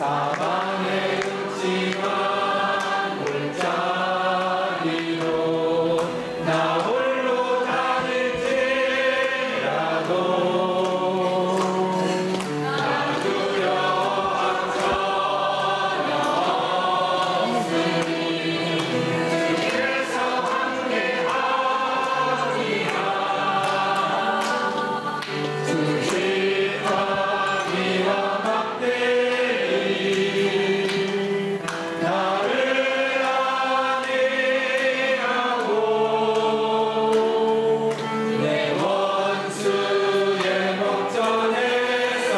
사방에 음침한 물자리로 나 홀로 다닐지라도 나 두려워한 전혀 없으니 주께서 함께하리라. 수시와 비와 막대기 나를 안위하고 내 원수의 목전에서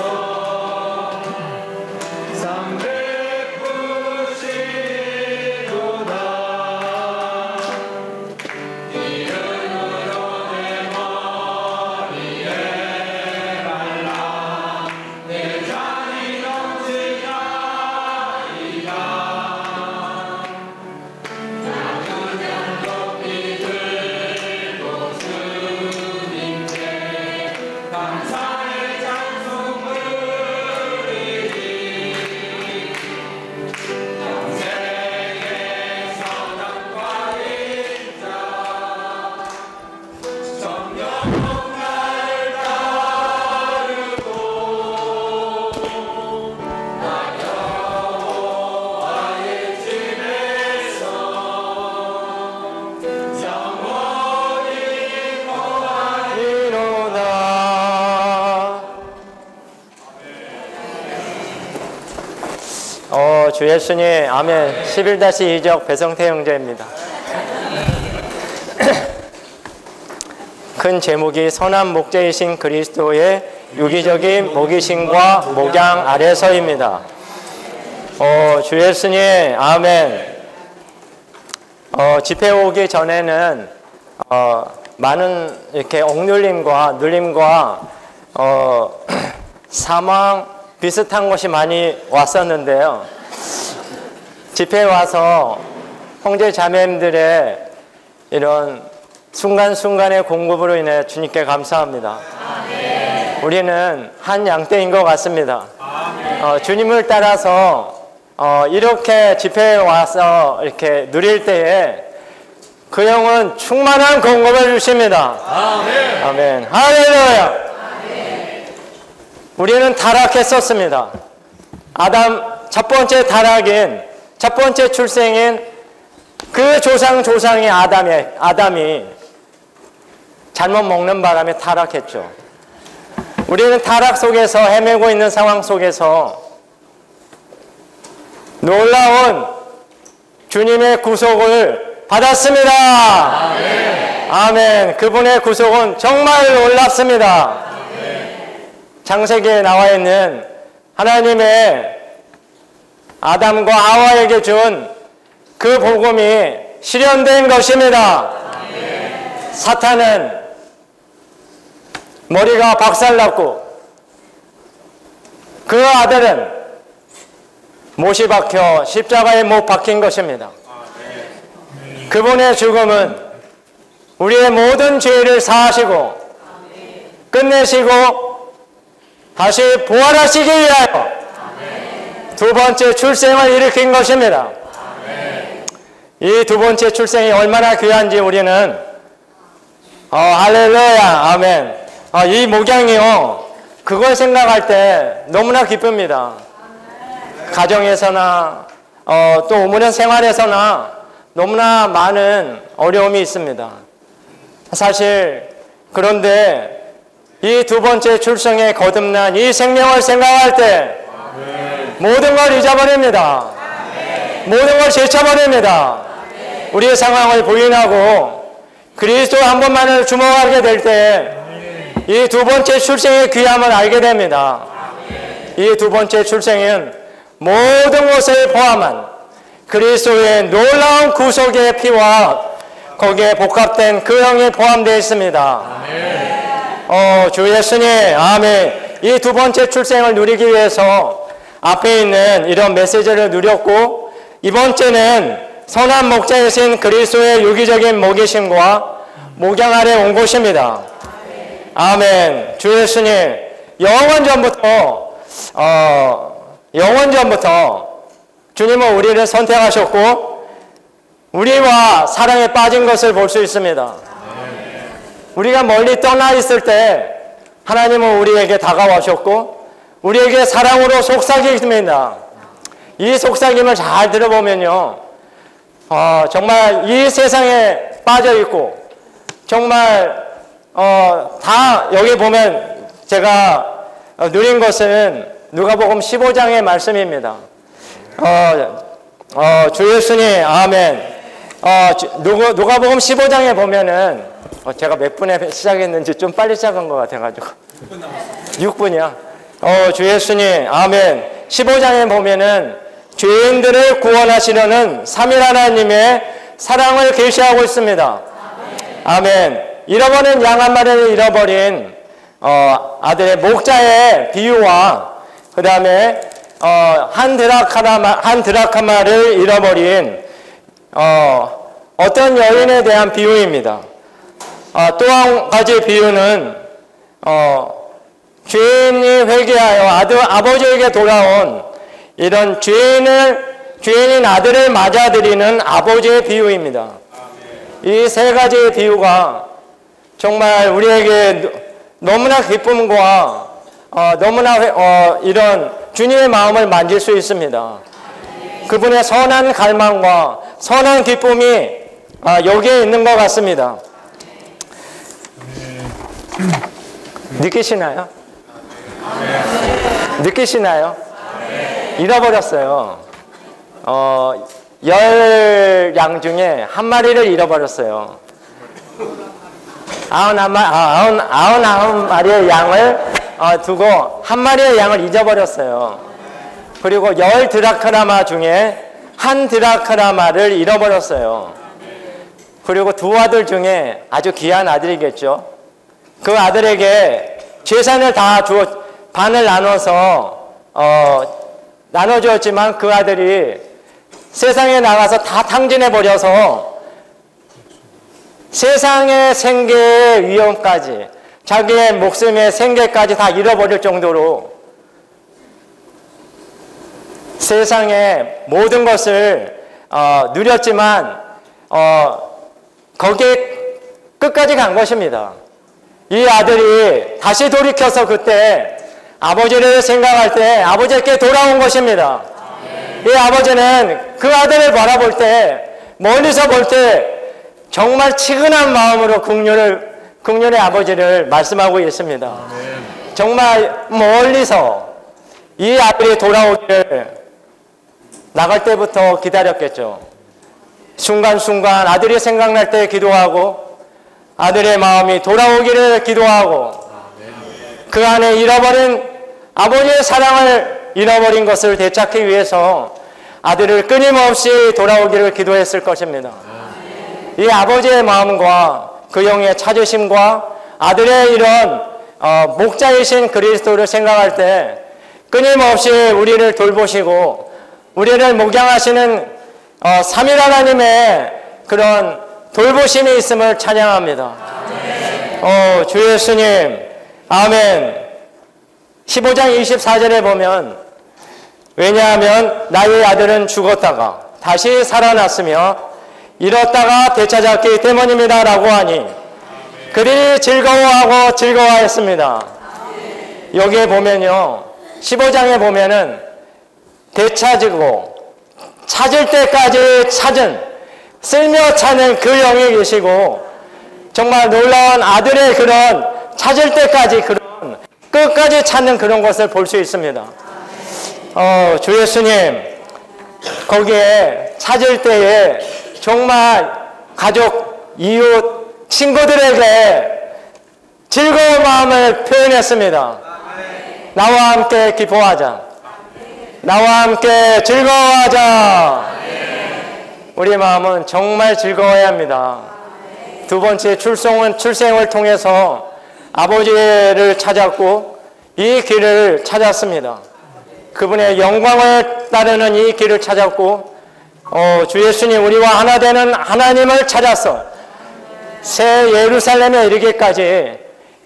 390도다. 이름으로 내 머리에 발라 내 잔이 넘치나이다. 그냥 높이 들고 주님께 감사의 찬송 부르리니 영생의 선함과 인자 정령으로 날 따르고 나 여호와의 집에서 영원히 거하리로다. 주 예수님, 아멘. 11-2적 배성태 형제입니다. 큰 제목이 선한 목자이신 그리스도의 유기적인 목이심과 목양 아래서입니다. 주 예수님, 아멘. 집회 오기 전에는 많은 이렇게 억눌림과 눌림과 사망 비슷한 것이 많이 왔었는데요. 집회에 와서 형제 자매님들의 이런 순간순간의 공급으로 인해 주님께 감사합니다. 우리는 한 양떼인 것 같습니다. 주님을 따라서 이렇게 집회에 와서 이렇게 누릴 때에 그 영은 충만한 공급을 주십니다. 아멘. 아멘. 할렐루야. 우리는 타락했었습니다. 아담 첫 번째 타락인 첫 번째 출생인 그 조상의 아담이 잘못 먹는 바람에 타락했죠. 우리는 타락 속에서 헤매고 있는 상황 속에서 놀라운 주님의 구속을 받았습니다. 아멘. 아멘. 그분의 구속은 정말 놀랍습니다. 아멘. 창세기에 나와 있는 하나님의 아담과 하와에게 준 그 복음이 실현된 것입니다. 아멘. 사탄은 머리가 박살났고 그 아들은 못이 박혀 십자가에 못 박힌 것입니다. 아멘. 그분의 죽음은 우리의 모든 죄를 사하시고 끝내시고 다시 부활하시기 위하여 두 번째 출생을 일으킨 것입니다. 이 두 번째 출생이 얼마나 귀한지 우리는 할렐루야, 아멘. 이 목양이요, 그걸 생각할 때 너무나 기쁩니다. 가정에서나 또 오므려 생활에서나 너무나 많은 어려움이 있습니다. 사실 그런데 이 두 번째 출생에 거듭난 이 생명을 생각할 때 모든 걸 잊어버립니다. 모든 걸 제쳐버립니다. 우리의 상황을 부인하고 그리스도 한 번만을 주목하게 될 때 이 두 번째 출생의 귀함을 알게 됩니다. 이 두 번째 출생은 모든 것을 포함한 그리스도의 놀라운 구속의 피와 거기에 복합된 그 형이 포함되어 있습니다. 주 예수님, 아멘. 이 두 번째 출생을 누리기 위해서 앞에 있는 이런 메시지를 누렸고, 이번째는 선한 목자이신 그리스도의 유기적인 먹이심과 목양 아래 온 곳입니다. 아멘. 주 예수님, 영원 전부터 영원전부터 주님은 우리를 선택하셨고 우리와 사랑에 빠진 것을 볼 수 있습니다. 우리가 멀리 떠나 있을 때 하나님은 우리에게 다가와셨고 우리에게 사랑으로 속삭입니다. 이 속삭임을 잘 들어보면요, 정말 이 세상에 빠져 있고 정말 다 여기 보면 제가 누린 것은 누가복음 15장의 말씀입니다. 주 예수님, 아멘. 누가복음 15장에 보면은 제가 몇 분에 시작했는지 좀 빨리 시작한 것 같아가지고 6분이요. 주 예수님, 아멘. 15장에 보면은 죄인들을 구원하시려는 삼위 하나님의 사랑을 계시하고 있습니다. 아멘. 잃어버린 양 한 마리를 잃어버린 아들의 목자의 비유와 그 다음에 한 드라카마를 잃어버린 어떤 여인에 대한 비유입니다. 또 한 가지 비유는 죄인이 회개하여 아버지에게 돌아온 이런 죄인인 아들을 맞아들이는 아버지의 비유입니다. 이 세 가지의 비유가 정말 우리에게 너무나 기쁨과 너무나 이런 주님의 마음을 만질 수 있습니다. 그분의 선한 갈망과 선한 기쁨이 여기에 있는 것 같습니다. 느끼시나요? 느끼시나요? 잃어버렸어요. 10양 중에 한 마리를 잃어버렸어요. 99마리의 양을 두고 한 마리의 양을 잊어버렸어요. 그리고 10 드라크라마 중에 한 드라크라마를 잃어버렸어요. 그리고 두 아들 중에 아주 귀한 아들이겠죠. 그 아들에게 재산을 다 반을 나눠서 나눠주었지만 그 아들이 세상에 나가서 다 탕진해버려서 세상의 생계의 위험까지 자기의 목숨의 생계까지 다 잃어버릴 정도로 세상의 모든 것을 누렸지만 거기에 끝까지 간 것입니다. 이 아들이 다시 돌이켜서 그때 아버지를 생각할 때 아버지께 돌아온 것입니다. 이 아버지는 그 아들을 바라볼 때 멀리서 볼 때 정말 치근한 마음으로 국률의 아버지를 말씀하고 있습니다. 정말 멀리서 이 아들이 돌아오기를 나갈 때부터 기다렸겠죠. 순간순간 아들이 생각날 때 기도하고 아들의 마음이 돌아오기를 기도하고 그 안에 잃어버린 아버지의 사랑을 잃어버린 것을 되찾기 위해서 아들을 끊임없이 돌아오기를 기도했을 것입니다. 이 아버지의 마음과 그 영의 찾으심과 아들의 이런 목자이신 그리스도를 생각할 때 끊임없이 우리를 돌보시고 우리를 목양하시는 삼위 하나님의 그런 돌보심이 있음을 찬양합니다. 주 예수님, 아멘. 15장 24절에 보면 왜냐하면 나의 아들은 죽었다가 다시 살아났으며 잃었다가 되찾았기 때문입니다 라고 하니 그들이 즐거워하고 즐거워했습니다. 여기에 보면요, 15장에 보면은 되찾고 찾을 때까지 찾은 쓸며 찾는 그 영이 계시고 정말 놀라운 아들의 그런 찾을 때까지 그런 끝까지 찾는 그런 것을 볼 수 있습니다. 주 예수님, 거기에 찾을 때에 정말 가족, 이웃, 친구들에게 즐거운 마음을 표현했습니다. 나와 함께 기뻐하자. 나와 함께 즐거워하자. 우리 마음은 정말 즐거워야 합니다. 두 번째 출생을 통해서 아버지를 찾았고 이 길을 찾았습니다. 그분의 영광을 따르는 이 길을 찾았고 주 예수님, 우리와 하나 되는 하나님을 찾아서 새 예루살렘에 이르기까지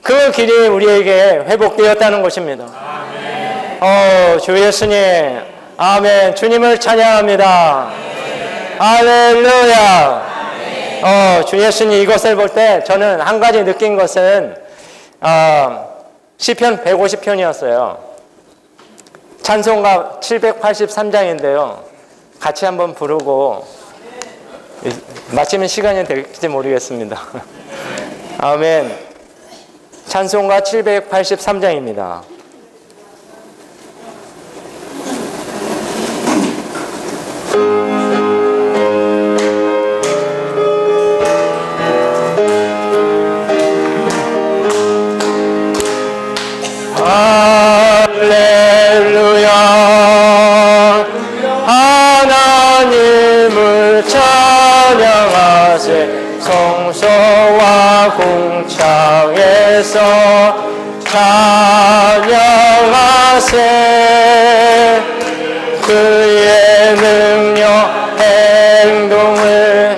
그 길이 우리에게 회복되었다는 것입니다. 주 예수님. 아멘. 주님을 찬양합니다. 할렐루야. 주 예수님 이것을 볼 때 저는 한 가지 느낀 것은 시편 150편이었어요. 찬송가 783장인데요. 같이 한번 부르고 마치면 시간이 될지 모르겠습니다. 아멘. 찬송가 783장입니다. 할렐루야. 하나님을 찬양하세. 성소와 궁창에서 찬양하세. 그의 능력 행동을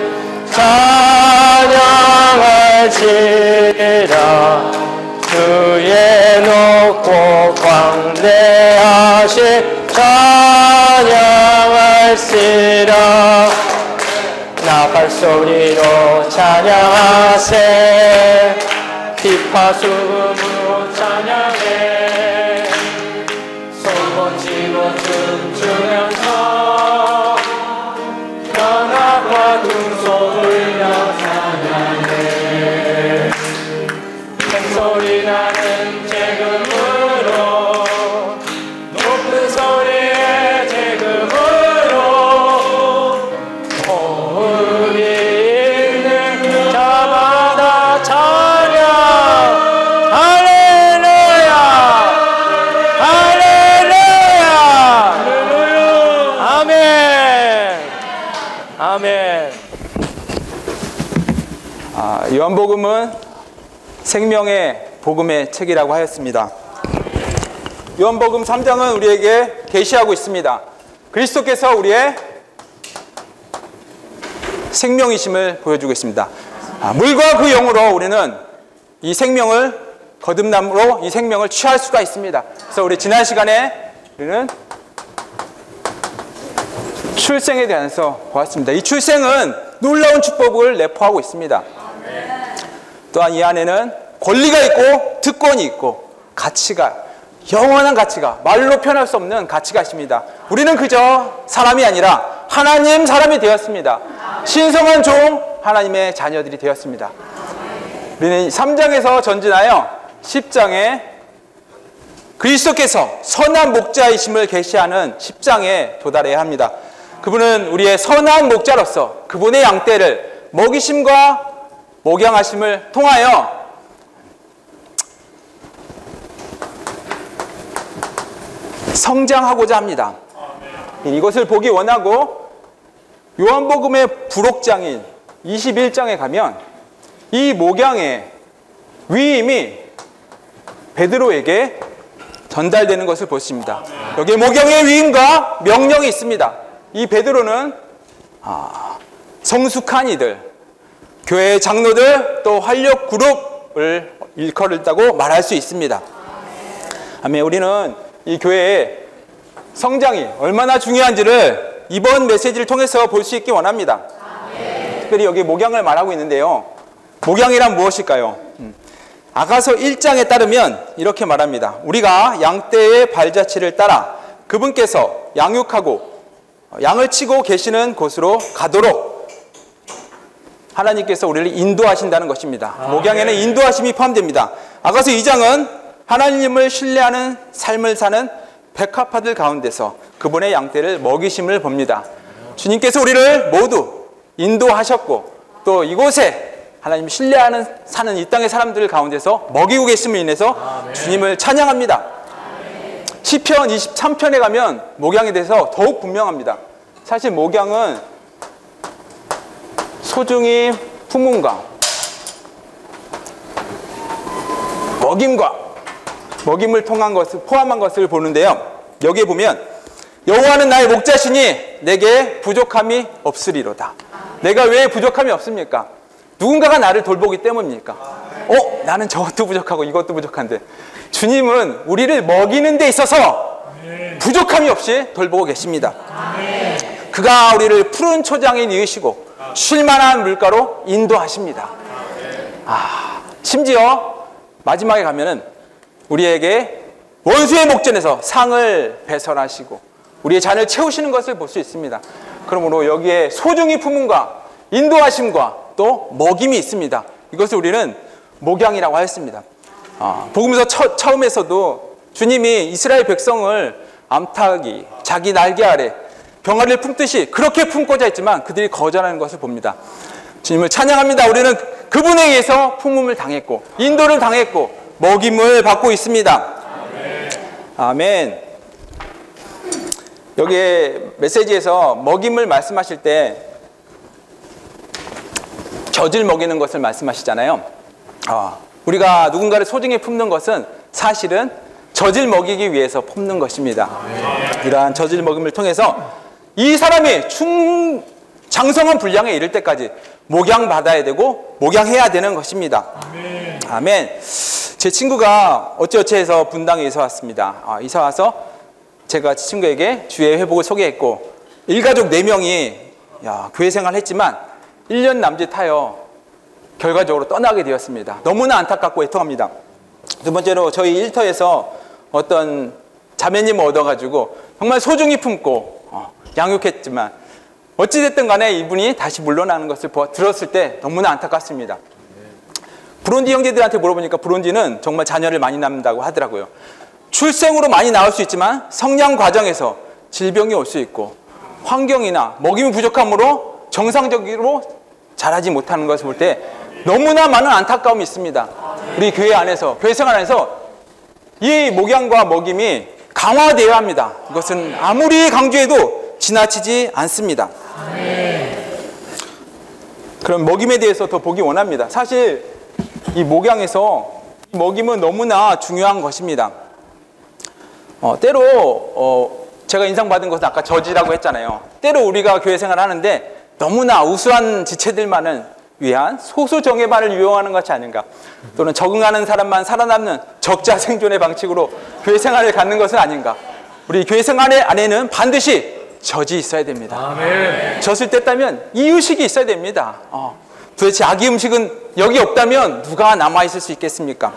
찬양할지라. 그의 높고 광대하신 찬양할지라. 나팔소리로 찬양하세. 비파수음으로 찬양해. 손번지고 춤추면서 연합과 둥소리며 찬양해. 소리 나는 재금으로 높은 소리에 재금으로 호흡이 있는 자마다 찬양. 할렐루야. 할렐루야. 아멘. 아멘. 요한복음은 생명의 복음의 책이라고 하였습니다. 요한복음 3장은 우리에게 계시하고 있습니다. 그리스도께서 우리의 생명이심을 보여주고 있습니다. 물과 그 영으로 우리는 이 생명을 거듭남으로 이 생명을 취할 수가 있습니다. 그래서 우리 지난 시간에 우리는 출생에 대해서 보았습니다. 이 출생은 놀라운 축복을 내포하고 있습니다. 또한 이 안에는 권리가 있고 특권이 있고 가치가, 영원한 가치가, 말로 표현할 수 없는 가치가 있습니다. 우리는 그저 사람이 아니라 하나님 사람이 되었습니다. 신성한 종 하나님의 자녀들이 되었습니다. 우리는 3장에서 전진하여 10장에 그리스도께서 선한 목자이심을 계시하는 10장에 도달해야 합니다. 그분은 우리의 선한 목자로서 그분의 양떼를 먹이심과 목양하심을 통하여 성장하고자 합니다. 이것을 보기 원하고 요한복음의 부록장인 21장에 가면 이 목양의 위임이 베드로에게 전달되는 것을 볼 수 있습니다. 여기에 목양의 위임과 명령이 있습니다. 이 베드로는 성숙한 이들, 교회 장로들, 또 활력 그룹을 일컬었다고 말할 수 있습니다. 아멘. 우리는 이 교회의 성장이 얼마나 중요한지를 이번 메시지를 통해서 볼 수 있기 원합니다. 특별히 여기 목양을 말하고 있는데요. 목양이란 무엇일까요? 아가서 1장에 따르면 이렇게 말합니다. 우리가 양떼의 발자취를 따라 그분께서 양육하고 양을 치고 계시는 곳으로 가도록 하나님께서 우리를 인도하신다는 것입니다. 목양에는 인도하심이 포함됩니다. 아가서 2장은 하나님을 신뢰하는 삶을 사는 백합화들 가운데서 그분의 양떼를 먹이심을 봅니다. 주님께서 우리를 모두 인도하셨고 또 이곳에 하나님 신뢰하는 사는 이 땅의 사람들 가운데서 먹이고 계심을 인해서 주님을 찬양합니다. 시편 23편에 가면 목양에 대해서 더욱 분명합니다. 사실 목양은 소중히 품음과 먹임을 통한 것을 포함한 것을 보는데요. 여기에 보면 여호와는 나의 목자시니 내게 부족함이 없으리로다. 내가 왜 부족함이 없습니까? 누군가가 나를 돌보기 때문입니까? 나는 저것도 부족하고 이것도 부족한데 주님은 우리를 먹이는 데 있어서 부족함이 없이 돌보고 계십니다. 그가 우리를 푸른 초장에 이으시고 쉴만한 물가로 인도하십니다. 심지어 마지막에 가면은 우리에게 원수의 목전에서 상을 배설하시고 우리의 잔을 채우시는 것을 볼 수 있습니다. 그러므로 여기에 소중히 품음과 인도하심과 또 먹임이 있습니다. 이것을 우리는 목양이라고 하였습니다. 복음서 처음에서도 주님이 이스라엘 백성을 암탉이 자기 날개 아래 병아리를 품듯이 그렇게 품고자 했지만 그들이 거절하는 것을 봅니다. 주님을 찬양합니다. 우리는 그분에 의해서 품음을 당했고 인도를 당했고 먹임을 받고 있습니다. 아멘. 여기에 메시지에서 먹임을 말씀하실 때 젖을 먹이는 것을 말씀하시잖아요. 우리가 누군가를 소중히 품는 것은 사실은 젖을 먹이기 위해서 품는 것입니다. 이러한 젖을 먹임을 통해서 이 사람이 장성한 분량에 이를 때까지 목양받아야 되고 목양해야 되는 것입니다. 아멘. 제 친구가 어찌어찌 해서 분당에 이사 왔습니다. 이사 와서 제가 친구에게 주의 회복을 소개했고 일가족 4명이 교회 생활을 했지만 1년 남짓하여 결과적으로 떠나게 되었습니다. 너무나 안타깝고 애통합니다. 두 번째로 저희 일터에서 어떤 자매님을 얻어가지고 정말 소중히 품고 양육했지만 어찌됐든 간에 이분이 다시 물러나는 것을 들었을 때 너무나 안타깝습니다. 브론디 형제들한테 물어보니까 브론디는 정말 자녀를 많이 낳는다고 하더라고요. 출생으로 많이 나올 수 있지만 성장 과정에서 질병이 올 수 있고 환경이나 먹임이 부족함으로 정상적으로 자라지 못하는 것을 볼 때 너무나 많은 안타까움이 있습니다. 우리 교회 안에서, 교회 생활 안에서 이 목양과 먹임이 강화되어야 합니다. 이것은 아무리 강조해도 지나치지 않습니다. 그럼 먹임에 대해서 더 보기 원합니다. 사실 이 목양에서 먹임은 너무나 중요한 것입니다. 때로 제가 인상받은 것은 아까 젖이라고 했잖아요. 때로 우리가 교회 생활을 하는데 너무나 우수한 지체들만을 위한 소수 정예만을 유용하는 것이 아닌가, 또는 적응하는 사람만 살아남는 적자 생존의 방식으로 교회 생활을 갖는 것은 아닌가. 우리 교회 생활 안에는 반드시 젖이 있어야 됩니다. 아멘. 젖을 뗐다면 이유식이 있어야 됩니다. 도대체 아기 음식은 여기 없다면 누가 남아있을 수 있겠습니까?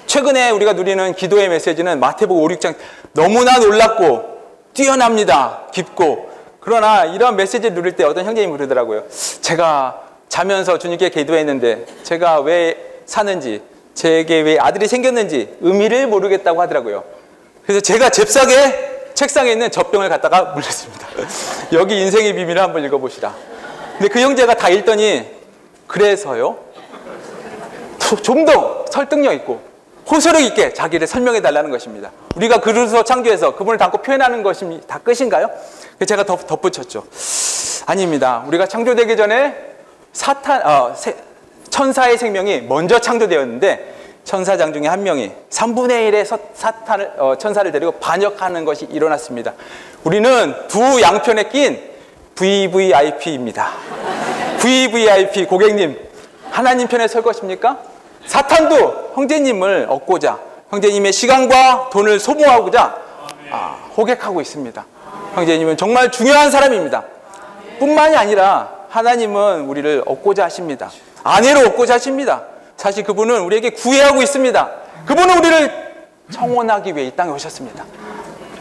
최근에 우리가 누리는 기도의 메시지는 마태복음 5, 6장 너무나 놀랍고 뛰어납니다. 깊고. 그러나 이런 메시지를 누릴 때 어떤 형제님이 그러더라고요. 제가 자면서 주님께 기도했는데 제가 왜 사는지, 제게 왜 아들이 생겼는지 의미를 모르겠다고 하더라고요. 그래서 제가 잽싸게 책상에 있는 젖병을 갖다가 물렸습니다. 여기 인생의 비밀을 한번 읽어보시라. 근데 그 형제가 다 읽더니 그래서요? 좀 더 설득력 있고 호소력 있게 자기를 설명해 달라는 것입니다. 우리가 그릇으로 창조해서 그분을 담고 표현하는 것이 다 끝인가요? 그래서 제가 덧붙였죠. 아닙니다. 우리가 창조되기 전에 천사의 생명이 먼저 창조되었는데 천사장 중에 한 명이 3분의 1의 천사를 데리고 반역하는 것이 일어났습니다. 우리는 두 양편에 낀 VVIP입니다. VVIP 고객님, 하나님 편에 설 것입니까? 사탄도 형제님을 얻고자, 형제님의 시간과 돈을 소모하고자 호객하고 있습니다. 형제님은 정말 중요한 사람입니다. 뿐만이 아니라 하나님은 우리를 얻고자 하십니다. 아내로 얻고자 하십니다. 사실 그분은 우리에게 구애하고 있습니다. 그분은 우리를 청혼하기 위해 이 땅에 오셨습니다.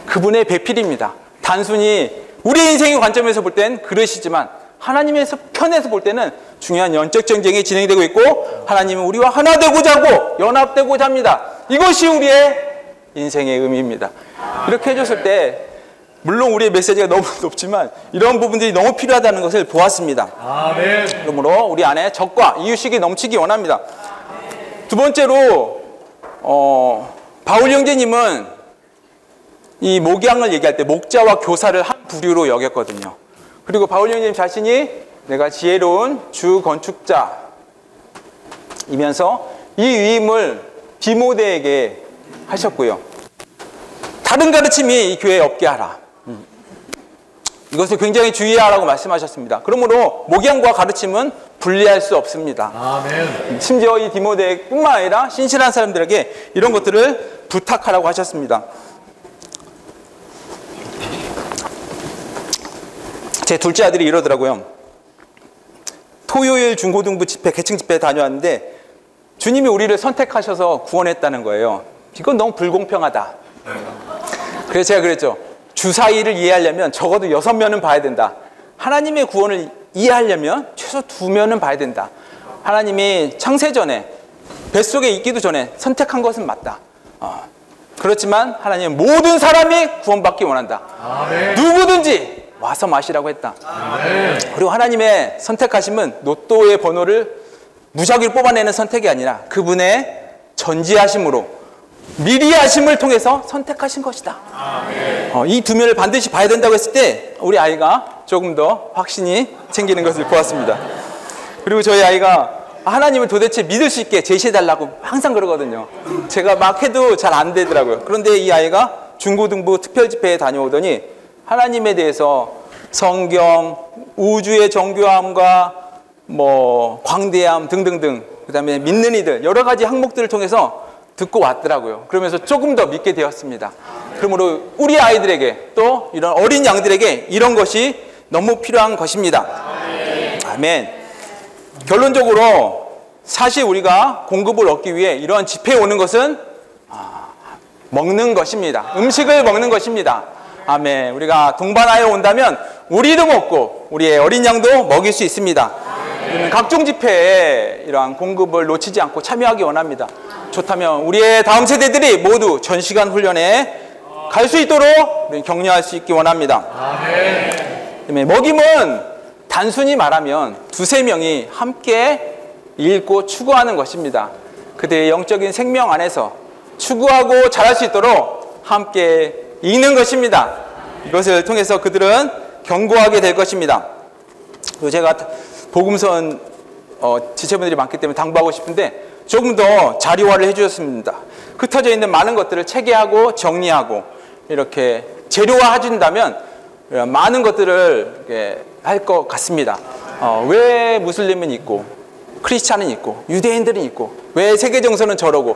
그분의 배필입니다. 단순히 우리 인생의 관점에서 볼 땐 그릇이지만 하나님의 편에서 볼 때는 중요한 영적 전쟁이 진행이 되고 있고 하나님은 우리와 하나 되고자 하고 연합되고자 합니다. 이것이 우리의 인생의 의미입니다. 이렇게 해줬을 때 물론 우리의 메시지가 너무 높지만 이런 부분들이 너무 필요하다는 것을 보았습니다. 아멘. 그러므로 우리 안에 적과 이유식이 넘치기 원합니다. 두 번째로 바울 형제님은 이 목양을 얘기할 때 목자와 교사를 한 부류로 여겼거든요. 그리고 바울 형제님 자신이 내가 지혜로운 주 건축자이면서 이 위임을 디모데에게 하셨고요. 다른 가르침이 이 교회에 없게 하라. 이것을 굉장히 주의하라고 말씀하셨습니다. 그러므로 목양과 가르침은 분리할 수 없습니다. 아멘. 심지어 이 디모데뿐만 아니라 신실한 사람들에게 이런 것들을 부탁하라고 하셨습니다. 제 둘째 아들이 이러더라고요. 토요일 중고등부 집회, 계층 집회 다녀왔는데 주님이 우리를 선택하셔서 구원했다는 거예요. 이건 너무 불공평하다. 그래서 제가 그랬죠. 주사위를 이해하려면 적어도 6면은 봐야 된다. 하나님의 구원을 이해하려면 최소 2면은 봐야 된다. 하나님이 창세전에 뱃속에 있기도 전에 선택한 것은 맞다. 그렇지만 하나님은 모든 사람이 구원받기 원한다. 아멘. 누구든지 와서 마시라고 했다. 아멘. 그리고 하나님의 선택하심은 로또의 번호를 무작위로 뽑아내는 선택이 아니라 그분의 전지하심으로 미리 하심을 통해서 선택하신 것이다. 이 2면을 반드시 봐야 된다고 했을 때 우리 아이가 조금 더 확신이 생기는 것을 보았습니다. 그리고 저희 아이가 하나님을 도대체 믿을 수 있게 제시해달라고 항상 그러거든요. 제가 막 해도 잘 안 되더라고요. 그런데 이 아이가 중고등부 특별집회에 다녀오더니 하나님에 대해서 성경, 우주의 정교함과 광대함 등등등, 그 다음에 믿는 이들 여러 가지 항목들을 통해서 듣고 왔더라고요. 그러면서 조금 더 믿게 되었습니다. 그러므로 우리 아이들에게 또 이런 어린 양들에게 이런 것이 너무 필요한 것입니다. 아멘. 결론적으로 사실 우리가 공급을 얻기 위해 이런 집회에 오는 것은 먹는 것입니다. 음식을 먹는 것입니다. 아멘. 우리가 동반하여 온다면 우리도 먹고 우리의 어린 양도 먹일 수 있습니다. 각종 집회에 이러한 공급을 놓치지 않고 참여하기 원합니다. 좋다면 우리의 다음 세대들이 모두 전시간 훈련에 갈 수 있도록 격려할 수 있기 원합니다. 아멘. 먹임은 단순히 말하면 2-3명이 함께 읽고 추구하는 것입니다. 그들의 영적인 생명 안에서 추구하고 자랄 수 있도록 함께 읽는 것입니다. 이것을 통해서 그들은 견고하게 될 것입니다. 그리고 제가 복음선 지체분들이 많기 때문에 당부하고 싶은데 조금 더 자료화를 해주셨습니다. 흩어져 있는 많은 것들을 체계하고 정리하고 이렇게 재료화 해준다면 많은 것들을 할 것 같습니다. 왜 무슬림은 있고 크리스찬은 있고 유대인들은 있고 왜 세계 정서는 저러고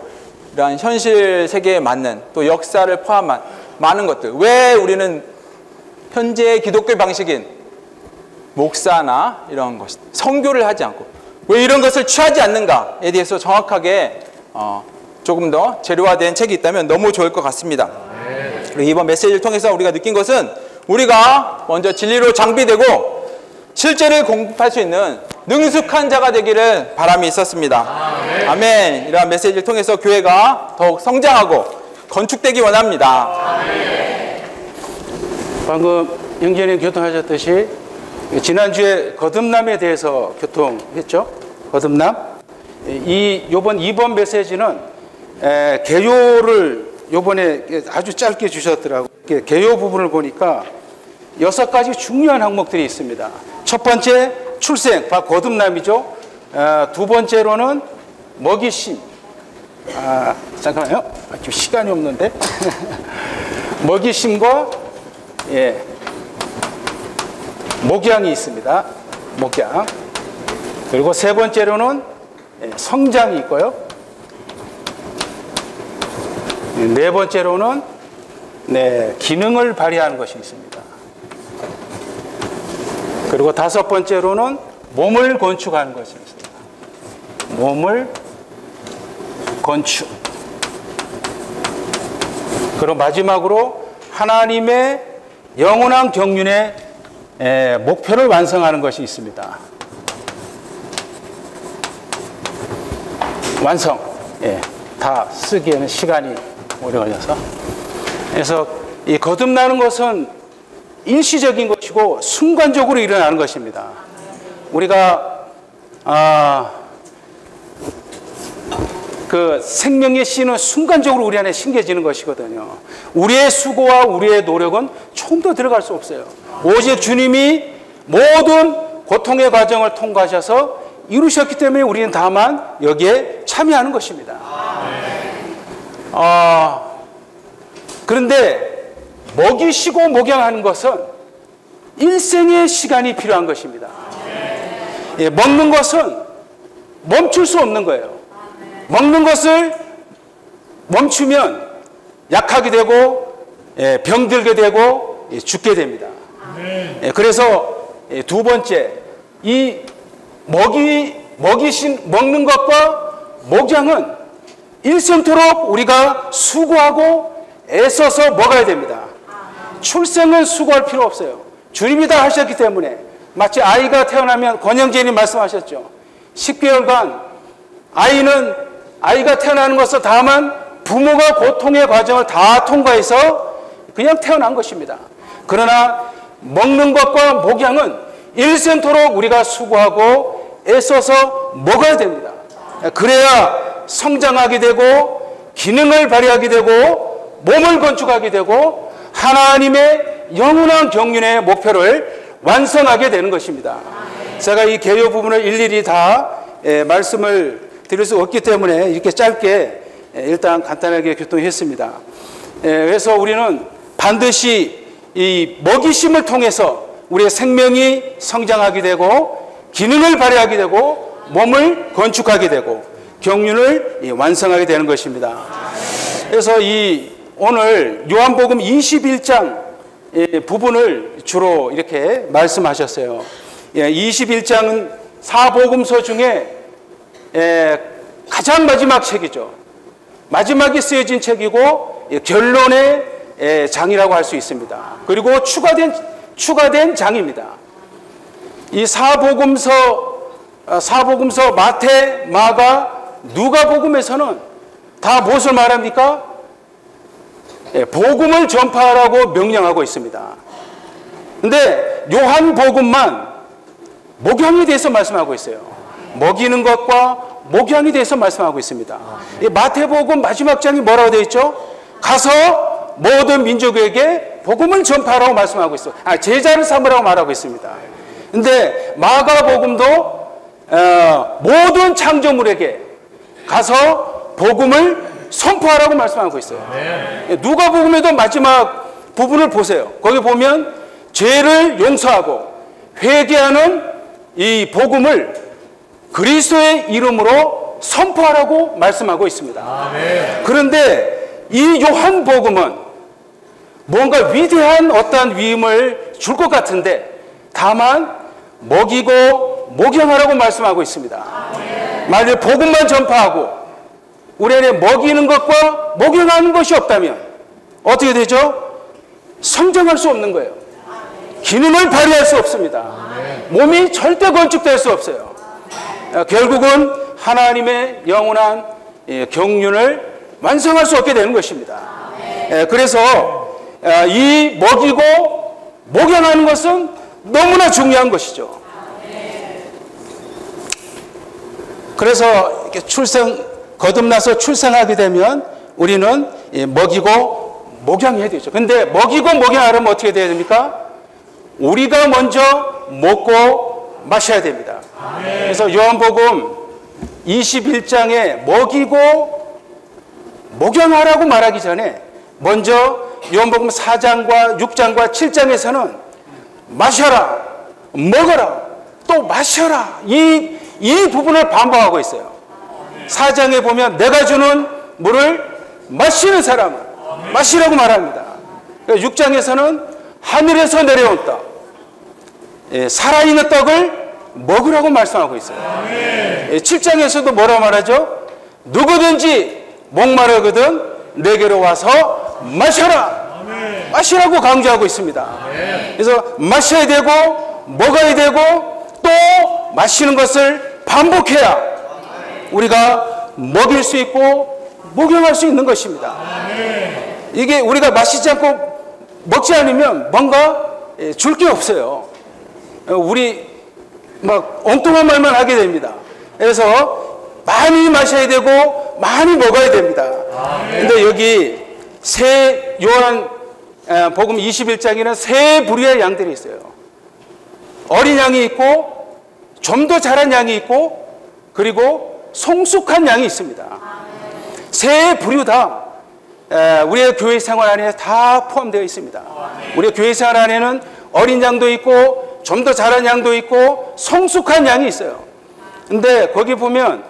이러한 현실 세계에 맞는 또 역사를 포함한 많은 것들, 왜 우리는 현재 기독교 방식인 목사나 이런 것, 선교를 하지 않고 왜 이런 것을 취하지 않는가에 대해서 정확하게 조금 더 재료화된 책이 있다면 너무 좋을 것 같습니다. 그리고 이번 메시지를 통해서 우리가 느낀 것은 우리가 먼저 진리로 장비되고 실제를 공급할 수 있는 능숙한 자가 되기를 바람이 있었습니다. 아멘. 이러한 메시지를 통해서 교회가 더욱 성장하고 건축되기 원합니다. 방금 영재님 교통하셨듯이 지난주에 거듭남에 대해서 교통했죠. 거듭남. 요번 2번 메시지는 개요를 요번에 아주 짧게 주셨더라고요. 개요 부분을 보니까 6가지 중요한 항목들이 있습니다. 첫 번째, 출생, 바로 거듭남이죠. 두 번째로는 먹이심. 잠깐만요. 지금 시간이 없는데. 먹이심과 목양이 있습니다. 목양. 그리고 세 번째로는 성장이 있고요. 네 번째로는 기능을 발휘하는 것이 있습니다. 그리고 다섯 번째로는 몸을 건축하는 것이 있습니다. 몸을 건축. 그리고 마지막으로 하나님의 영원한 경륜의 목표를 완성하는 것이 있습니다. 완성. 다 쓰기에는 시간이 오래 걸려서. 그래서 이 거듭나는 것은 일시적인 것이고 순간적으로 일어나는 것입니다. 우리가 그 생명의 씨는 순간적으로 우리 안에 심겨지는 것이거든요. 우리의 수고와 우리의 노력은 조금 더 들어갈 수 없어요. 오직 주님이 모든 고통의 과정을 통과하셔서 이루셨기 때문에 우리는 다만 여기에 참여하는 것입니다. 그런데 먹이시고 목양하는 것은 일생의 시간이 필요한 것입니다. 먹는 것은 멈출 수 없는 거예요. 먹는 것을 멈추면 약하게 되고 병들게 되고 죽게 됩니다. 그래서 두 번째, 이 먹는 것과 목양은 일생토록 우리가 수고하고 애써서 먹어야 됩니다. 출생은 수고할 필요 없어요. 주님이 다 하셨기 때문에. 마치 아이가 태어나면 권영재님 말씀하셨죠. 10개월간 아이가 태어나는 것을 다만 부모가 고통의 과정을 다 통과해서 그냥 태어난 것입니다. 그러나 먹는 것과 목양은 일생토록 우리가 수고하고 애써서 먹어야 됩니다. 그래야 성장하게 되고 기능을 발휘하게 되고 몸을 건축하게 되고 하나님의 영원한 경륜의 목표를 완성하게 되는 것입니다. 제가 이 개요 부분을 일일이 다 말씀을 드릴 수 없기 때문에 이렇게 짧게 일단 간단하게 교통했습니다. 그래서 우리는 반드시 이 먹이심을 통해서 우리의 생명이 성장하게 되고 기능을 발휘하게 되고 몸을 건축하게 되고 경륜을 완성하게 되는 것입니다. 그래서 오늘 요한복음 21장 부분을 주로 이렇게 말씀하셨어요. 21장은 사복음서 중에 가장 마지막 책이죠. 마지막에 쓰여진 책이고 결론의 장이라고 할 수 있습니다. 그리고 추가된 장입니다. 이 사복음서 마태, 마가, 누가복음에서는 다 무엇을 말합니까? 복음을 전파하라고 명령하고 있습니다. 근데 요한복음만 목양에 대해서 말씀하고 있어요. 먹이는 것과 목양에 대해서 말씀하고 있습니다. 마태복음 마지막 장이 뭐라고 되어 있죠? 가서 모든 민족에게 복음을 전파하라고 말씀하고 있어요. 제자를 삼으라고 말하고 있습니다. 근데 마가복음도 모든 창조물에게 가서 복음을 선포하라고 말씀하고 있어요. 누가복음에도 마지막 부분을 보세요. 거기 보면 죄를 용서하고 회개하는 이 복음을 그리스도의 이름으로 선포하라고 말씀하고 있습니다. 그런데 이 요한복음은 뭔가 위대한 어떤 위임을 줄 것 같은데 다만 먹이고 목양하라고 말씀하고 있습니다. 만일 복음만 전파하고 우리 안에 먹이는 것과 목양하는 것이 없다면 어떻게 되죠? 성장할 수 없는 거예요. 기능을 발휘할 수 없습니다. 몸이 절대 건축될 수 없어요. 결국은 하나님의 영원한 경륜을 완성할 수 없게 되는 것입니다. 그래서 이 먹이고 목양하는 것은 너무나 중요한 것이죠. 그래서 이렇게 거듭나서 출생하게 되면 우리는 먹이고 목양해야 되죠. 근데 먹이고 목양하려면 어떻게 돼야 됩니까? 우리가 먼저 먹고 마셔야 됩니다. 그래서 요한복음 21장에 먹이고 목양하라고 말하기 전에 먼저 요한복음 4장과 6장과 7장에서는 마셔라, 먹어라, 또 마셔라 이 부분을 반복하고 있어요. 4장에 보면 내가 주는 물을 마시는 사람은 마시라고 말합니다. 6장에서는 하늘에서 내려온 떡, 살아있는 떡을 먹으라고 말씀하고 있어요. 7장에서도 뭐라고 말하죠? 누구든지 목마르거든 내게로 와서 마셔라. 마시라고 강조하고 있습니다. 그래서 마셔야 되고 먹어야 되고 또 마시는 것을 반복해야 우리가 먹일 수 있고 목양할 수 있는 것입니다. 이게 우리가 마시지 않고 먹지 않으면 뭔가 줄 게 없어요. 우리 막 엉뚱한 말만 하게 됩니다. 그래서 많이 마셔야 되고 많이 먹어야 됩니다. 근데 여기 요한복음 21장에는 세 부류의 양들이 있어요. 어린 양이 있고 좀 더 자란 양이 있고 그리고 성숙한 양이 있습니다. 세 부류 다 우리의 교회 생활 안에 다 포함되어 있습니다. 우리의 교회 생활 안에는 어린 양도 있고 좀 더 자란 양도 있고 성숙한 양이 있어요. 근데 거기 보면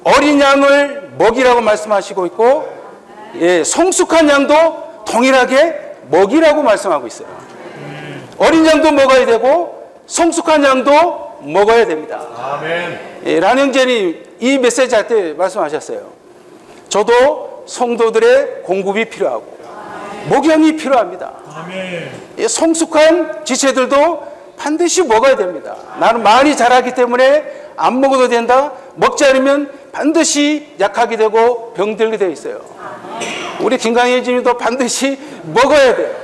어린 양을 먹이라고 말씀하시고 있고 성숙한 양도 동일하게 먹이라고 말씀하고 있어요. 어린 양도 먹어야 되고 성숙한 양도 먹어야 됩니다. 아멘. 예, 란 형제님 이 메시지 할 때 말씀하셨어요. 저도 성도들의 공급이 필요하고 목양이 필요합니다. 아멘. 이 성숙한 지체들도 반드시 먹어야 됩니다. 나는 많이 자라기 때문에 안 먹어도 된다. 먹지 않으면 반드시 약하게 되고 병들게 되어 있어요. 우리 김강희 주님도 반드시 먹어야 돼요.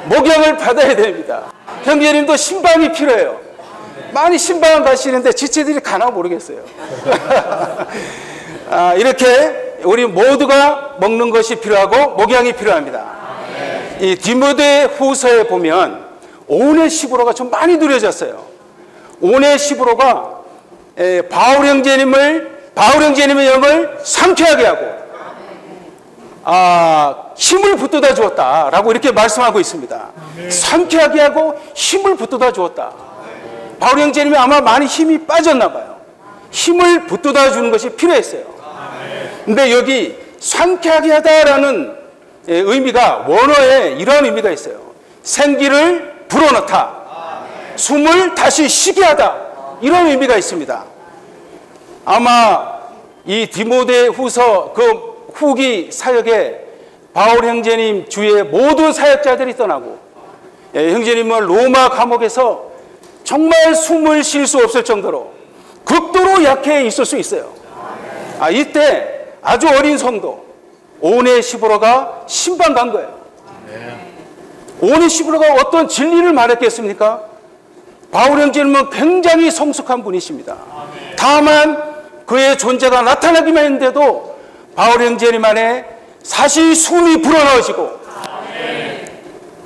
목양을 받아야 됩니다. 형제님도 신방이 필요해요. 많이 신방 가시는데 지체들이 가나 모르겠어요. 이렇게 우리 모두가 먹는 것이 필요하고 목양이 필요합니다. 이 디모데 후서에 보면 오네 시브로가 좀 많이 누려졌어요. 오네 시브로가 바울 형제님의 영을 상쾌하게 하고 힘을 붙돋아 주었다라고 이렇게 말씀하고 있습니다. 상쾌하게 하고 힘을 붙돋아 주었다. 바울 형제님이 아마 많이 힘이 빠졌나 봐요. 힘을 붙돋아 주는 것이 필요했어요. 근데 여기 상쾌하게 하다라는 의미가 원어에 이런 의미가 있어요. 생기를 불어넣다, 숨을 다시 쉬게 하다, 이런 의미가 있습니다. 아마 이 디모데 후서 그 후기 사역에 바울 형제님 주위에 모든 사역자들이 떠나고 형제님은 로마 감옥에서 정말 숨을 쉴 수 없을 정도로 극도로 약해 있을 수 있어요. 이때 아주 어린 성도 오네 시브로가 신방 간 거예요. 오네 시브로가 어떤 진리를 말했겠습니까? 바울 형제님은 굉장히 성숙한 분이십니다. 다만 그의 존재가 나타나기만 했는데도 바울 형제님 안에 사실 숨이 불어넣어지고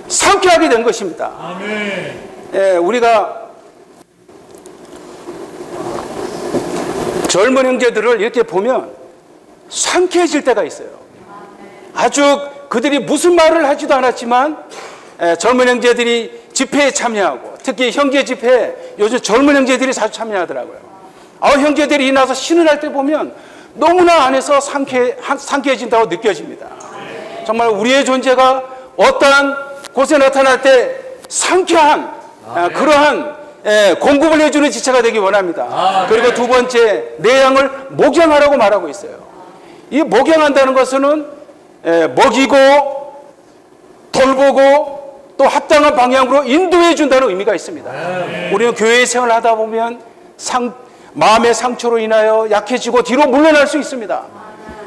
상쾌하게 된 것입니다. 우리가 젊은 형제들을 이렇게 보면 상쾌해질 때가 있어요. 아주 그들이 무슨 말을 하지도 않았지만 젊은 형제들이 집회에 참여하고, 특히 형제 집회에 요즘 젊은 형제들이 자주 참여하더라고요. 형제들이 일어나서 신을 할 때 보면 너무나 안에서 상쾌해진다고 느껴집니다. 정말 우리의 존재가 어떠한 곳에 나타날 때 상쾌한 그러한 공급을 해주는 지체가 되기 원합니다. 그리고 두 번째, 내 양을 목양하라고 말하고 있어요. 이 목양한다는 것은 먹이고 돌보고 또 합당한 방향으로 인도해 준다는 의미가 있습니다. 우리는 교회 생활을 하다 보면 마음의 상처로 인하여 약해지고 뒤로 물러날 수 있습니다.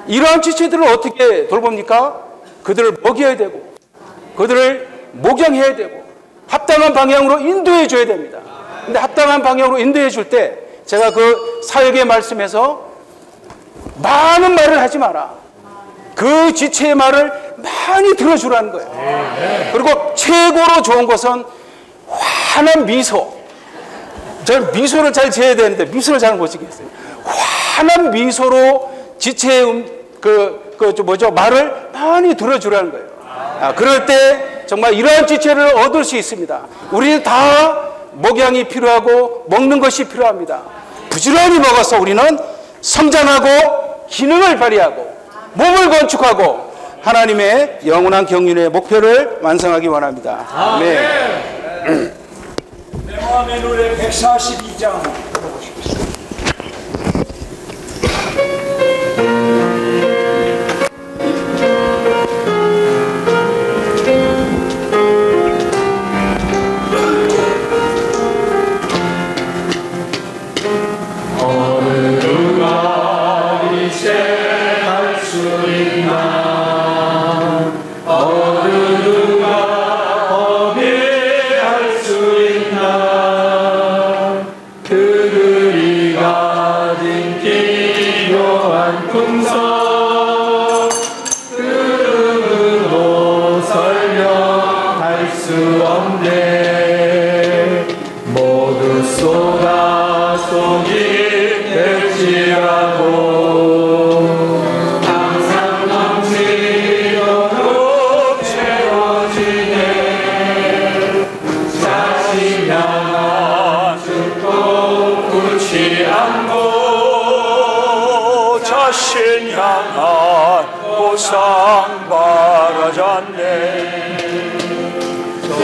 이러한 지체들을 어떻게 돌봅니까? 그들을 먹여야 되고 그들을 목양해야 되고 합당한 방향으로 인도해 줘야 됩니다. 근데 합당한 방향으로 인도해 줄 때 제가 그 사역의 말씀에서 많은 말을 하지 마라. 그 지체의 말을 많이 들어주라는 거예요. 그리고 최고로 좋은 것은 환한 미소. 저는 미소를 잘 지어야 되는데 미소를 잘 못 지겠어요. 환한 미소로 지체의 말을 많이 들어주라는 거예요. 그럴 때 정말 이러한 지체를 얻을 수 있습니다. 우리는 다 목양이 필요하고 먹는 것이 필요합니다. 부지런히 먹어서 우리는 성장하고 기능을 발휘하고 몸을 건축하고 하나님의 영원한 경륜의 목표를 완성하기 원합니다. 아멘. 내 마음의 노래 142장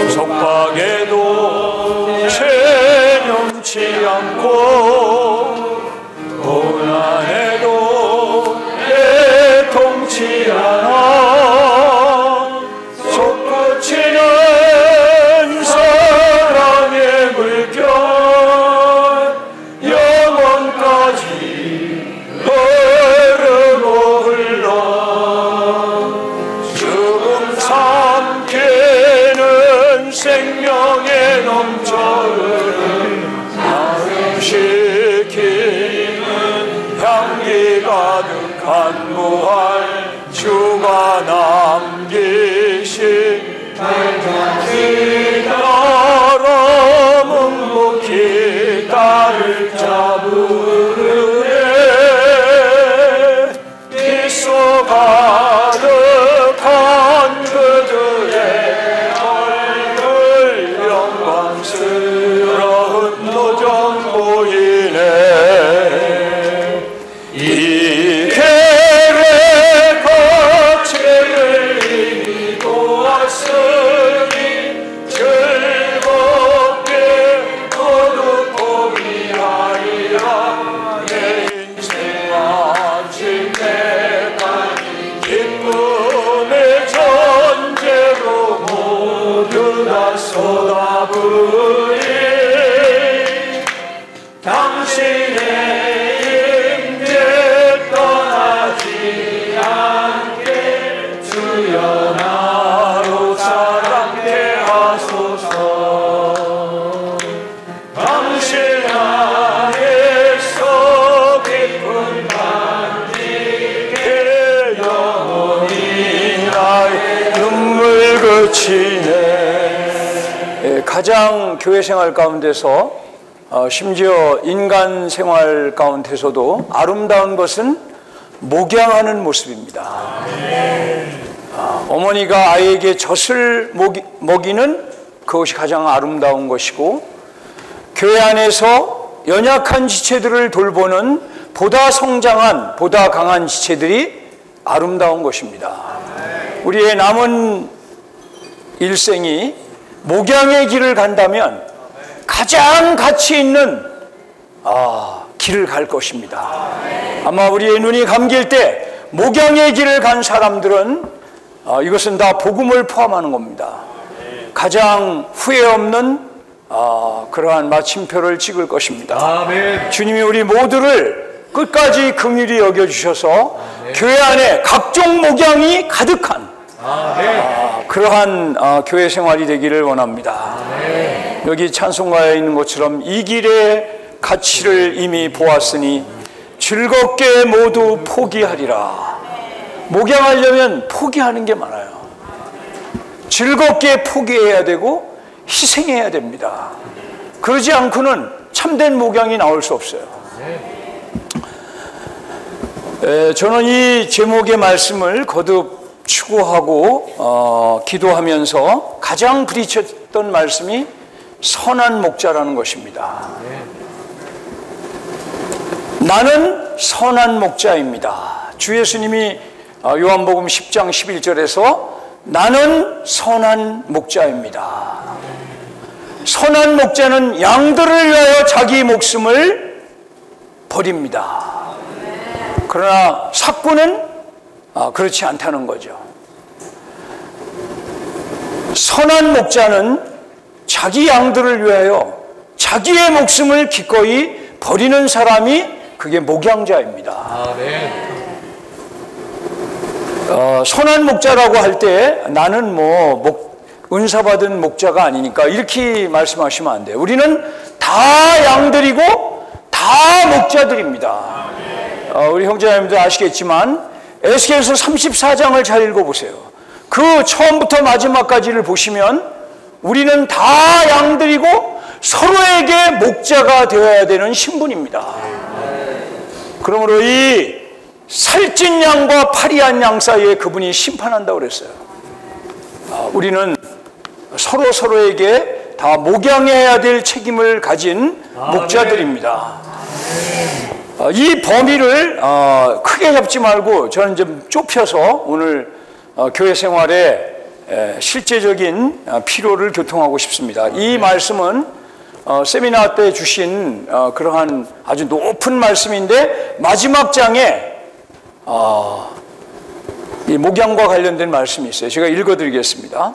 속박에도 생명에 넘쳐 흐르는 마음시키는 향기 가득한 무할 주가 남기신 나라 묵묵히 나를 잡으네 미소 가득한 그들의 얼굴 영광스러운 노정 보이네 이 계획 거책을 이미 보았으니 즐겁게 모두 포기하리라 내 인생 마침내까지 기쁨의 전제로 모두 다 쏟아부으리 당신의 임재 떠나지 않게 주여 나로 사랑케 하소서 당신 안에서 깊은 반직에 영원히 나의 눈물 그치네 가장 교회 생활 가운데서 심지어 인간 생활 가운데서도 아름다운 것은 목양하는 모습입니다. 어머니가 아이에게 젖을 먹이는 그것이 가장 아름다운 것이고 교회 안에서 연약한 지체들을 돌보는 보다 성장한 보다 강한 지체들이 아름다운 것입니다. 우리의 남은 일생이 목양의 길을 간다면 가장 가치 있는 길을 갈 것입니다. 아마 우리의 눈이 감길 때 목양의 길을 간 사람들은 이것은 다 복음을 포함하는 겁니다. 가장 후회 없는 그러한 마침표를 찍을 것입니다. 아멘. 주님이 우리 모두를 끝까지 긍휼히 여겨주셔서 교회 안에 각종 목양이 가득한 그러한 교회 생활이 되기를 원합니다. 여기 찬송가에 있는 것처럼 이 길의 가치를 이미 보았으니 즐겁게 모두 포기하리라. 목양하려면 포기하는 게 많아요. 즐겁게 포기해야 되고 희생해야 됩니다. 그러지 않고는 참된 목양이 나올 수 없어요. 저는 이 제목의 말씀을 거듭 추구하고 기도하면서 가장 부딪혔던 말씀이 선한 목자라는 것입니다. 나는 선한 목자입니다. 주 예수님이 요한복음 10장 11절에서 나는 선한 목자입니다. 선한 목자는 양들을 위하여 자기 목숨을 버립니다. 그러나 삭구는 그렇지 않다는 거죠. 선한 목자는 자기 양들을 위하여 자기의 목숨을 기꺼이 버리는 사람이 그게 목양자입니다. 선한 목자라고 할 때 나는 은사받은 목자가 아니니까 이렇게 말씀하시면 안 돼요. 우리는 다 양들이고 다 목자들입니다. 우리 형제자매님들 아시겠지만 에스겔서 34장을 잘 읽어보세요. 그 처음부터 마지막까지를 보시면 우리는 다 양들이고 서로에게 목자가 되어야 되는 신분입니다. 그러므로 이 살찐 양과 파리한 양 사이에 그분이 심판한다고 그랬어요. 우리는 서로에게 다 목양해야 될 책임을 가진 목자들입니다. 이 범위를 크게 잡지 말고 저는 좀 좁혀서 오늘 교회 생활에 실제적인 필요를 교통하고 싶습니다. 이 말씀은 세미나 때 주신 그러한 아주 높은 말씀인데 마지막 장에 이 목양과 관련된 말씀이 있어요. 제가 읽어드리겠습니다.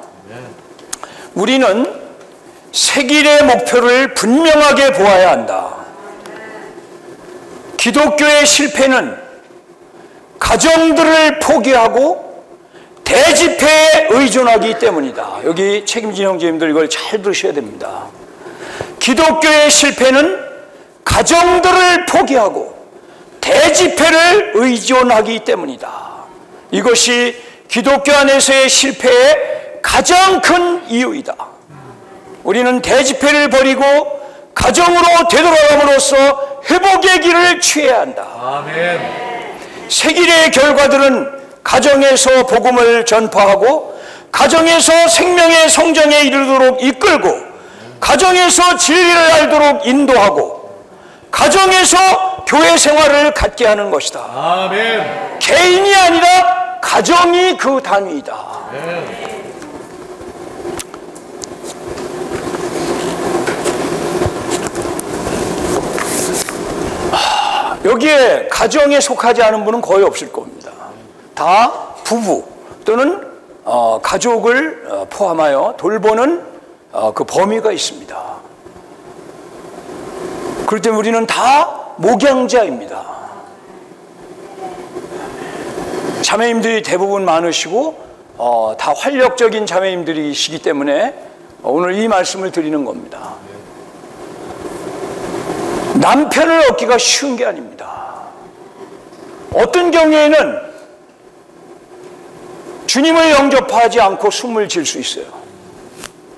우리는 새 길의 목표를 분명하게 보아야 한다. 기독교의 실패는 가정들을 포기하고 대집회에 의존하기 때문이다. 여기 책임진 형제님들 이걸 잘 들으셔야 됩니다. 기독교의 실패는 가정들을 포기하고 대집회를 의존하기 때문이다. 이것이 기독교 안에서의 실패의 가장 큰 이유이다. 우리는 대집회를 버리고 가정으로 되돌아감으로써 회복의 길을 취해야 한다. 아멘. 세길의 결과들은 가정에서 복음을 전파하고 가정에서 생명의 성장에 이르도록 이끌고 가정에서 진리를 알도록 인도하고 가정에서 교회 생활을 갖게 하는 것이다. 아멘. 개인이 아니라 가정이 그 단위이다. 여기에 가정에 속하지 않은 분은 거의 없을 겁니다. 다 부부 또는 가족을 포함하여 돌보는 그 범위가 있습니다. 그렇기 때문에 우리는 다 목양자입니다. 자매님들이 대부분 많으시고 다 활력적인 자매님들이시기 때문에 오늘 이 말씀을 드리는 겁니다. 남편을 얻기가 쉬운 게 아닙니다. 어떤 경우에는 주님을 영접하지 않고 숨을 질 수 있어요.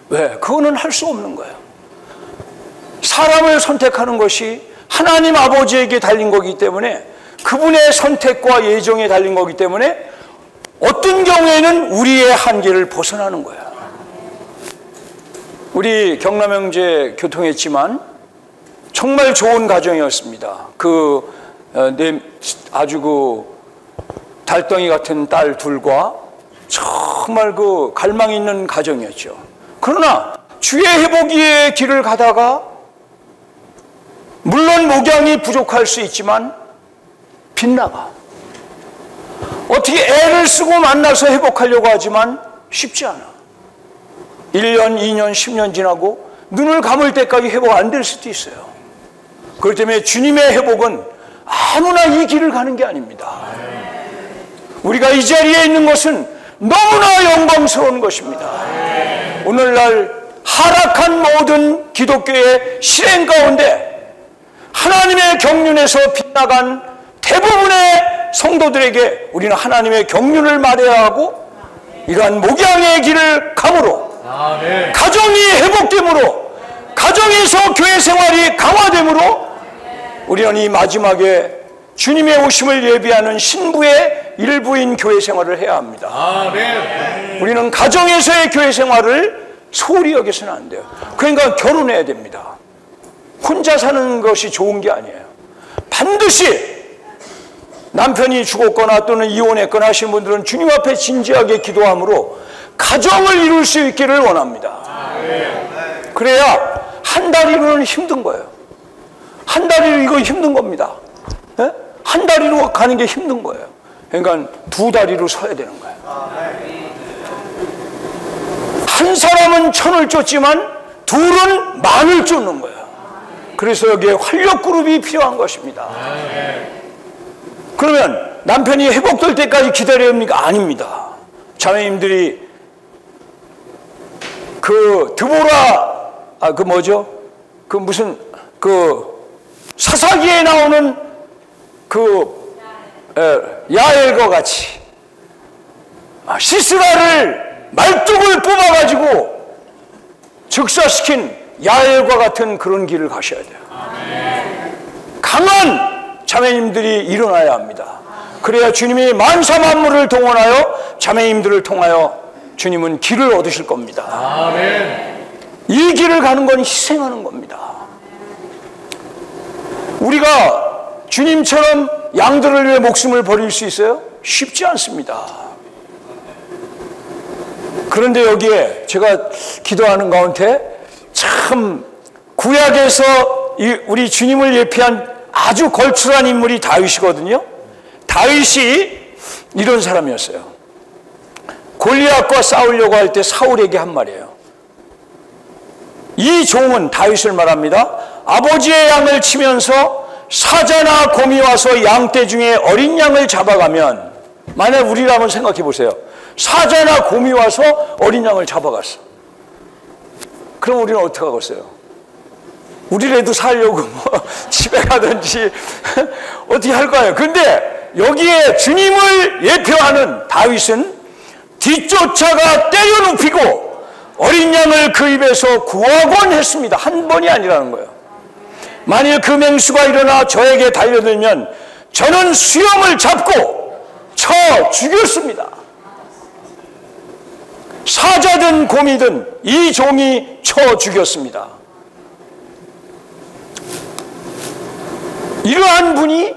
왜? 그거는 할 수 없는 거예요. 사람을 선택하는 것이 하나님 아버지에게 달린 거기 때문에 그분의 선택과 예정에 달린 거기 때문에 어떤 경우에는 우리의 한계를 벗어나는 거예요. 우리 경남 형제 교통했지만 정말 좋은 가정이었습니다. 아주 그 달덩이 같은 딸 둘과 정말 그 갈망 있는 가정이었죠. 그러나 주의 회복의 길을 가다가 물론 목양이 부족할 수 있지만 빗나가. 어떻게 애를 쓰고 만나서 회복하려고 하지만 쉽지 않아. 1년, 2년, 10년 지나고 눈을 감을 때까지 회복 안 될 수도 있어요. 그렇기 때문에 주님의 회복은 아무나 이 길을 가는 게 아닙니다. 우리가 이 자리에 있는 것은 너무나 영광스러운 것입니다. 오늘날 하락한 모든 기독교의 실행 가운데 하나님의 경륜에서 빗나간 대부분의 성도들에게 우리는 하나님의 경륜을 말해야 하고 이러한 목양의 길을 감으로 가정이 회복됨으로 가정에서 교회 생활이 강화됨으로 우리는 이 마지막에 주님의 오심을 예비하는 신부의 일부인 교회 생활을 해야 합니다. 아멘. 우리는 가정에서의 교회 생활을 소홀히 여겨서는 안 돼요. 그러니까 결혼해야 됩니다. 혼자 사는 것이 좋은 게 아니에요. 반드시 남편이 죽었거나 또는 이혼했거나 하신 분들은 주님 앞에 진지하게 기도함으로 가정을 이룰 수 있기를 원합니다. 그래야 한 다리로는 힘든 거예요. 한 다리로 이거 힘든 겁니다. 네? 한 다리로 가는 게 힘든 거예요. 그러니까 두 다리로 서야 되는 거예요. 한 사람은 천을 쫓지만 둘은 만을 쫓는 거예요. 그래서 여기에 활력그룹이 필요한 것입니다. 그러면 남편이 회복될 때까지 기다려야 합니까? 아닙니다. 자매님들이 그 드보라 사사기에 나오는 야엘과 같이 시스라를 말뚝을 뽑아가지고 즉사시킨 야엘과 같은 그런 길을 가셔야 돼요. 강한 자매님들이 일어나야 합니다. 그래야 주님이 만사 만물을 동원하여 자매님들을 통하여 주님은 길을 얻으실 겁니다. 아멘. 이 길을 가는 건 희생하는 겁니다. 우리가 주님처럼 양들을 위해 목숨을 버릴 수 있어요? 쉽지 않습니다. 그런데 여기에 제가 기도하는 가운데 참 구약에서 우리 주님을 예피한 아주 걸출한 인물이 다윗이거든요. 다윗이 이런 사람이었어요. 골리앗과 싸우려고 할 때 사울에게 한 말이에요. 이 종은 다윗을 말합니다. 아버지의 양을 치면서 사자나 곰이 와서 양떼 중에 어린 양을 잡아가면, 만약 우리라면 생각해 보세요. 사자나 곰이 와서 어린 양을 잡아갔어. 그럼 우리는 어떻게 하겠어요? 우리라도 살려고 뭐 집에 가든지 어떻게 할 거예요? 근데 여기에 주님을 예표하는 다윗은 뒤쫓아가 때려 눕히고 어린 양을 그 입에서 구하곤 했습니다. 한 번이 아니라는 거예요. 만일 그 맹수가 일어나 저에게 달려들면 저는 수염을 잡고 쳐 죽였습니다. 사자든 곰이든 이 종이 쳐 죽였습니다. 이러한 분이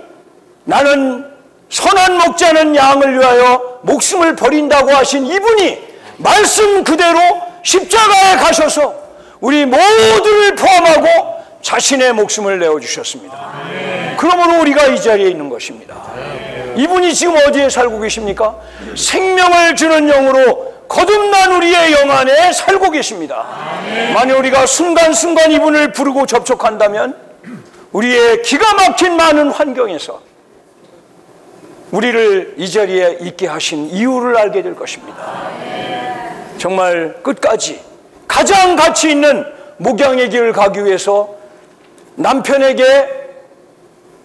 나는 선한 목자는 양을 위하여 목숨을 버린다고 하신 이분이 말씀 그대로 십자가에 가셔서 우리 모두를 포함하고 자신의 목숨을 내어주셨습니다. 그러므로 우리가 이 자리에 있는 것입니다. 이분이 지금 어디에 살고 계십니까? 생명을 주는 영으로 거듭난 우리의 영 안에 살고 계십니다. 만약 우리가 순간순간 이분을 부르고 접촉한다면 우리의 기가 막힌 많은 환경에서 우리를 이 자리에 있게 하신 이유를 알게 될 것입니다. 정말 끝까지 가장 가치 있는 목양의 길을 가기 위해서 남편에게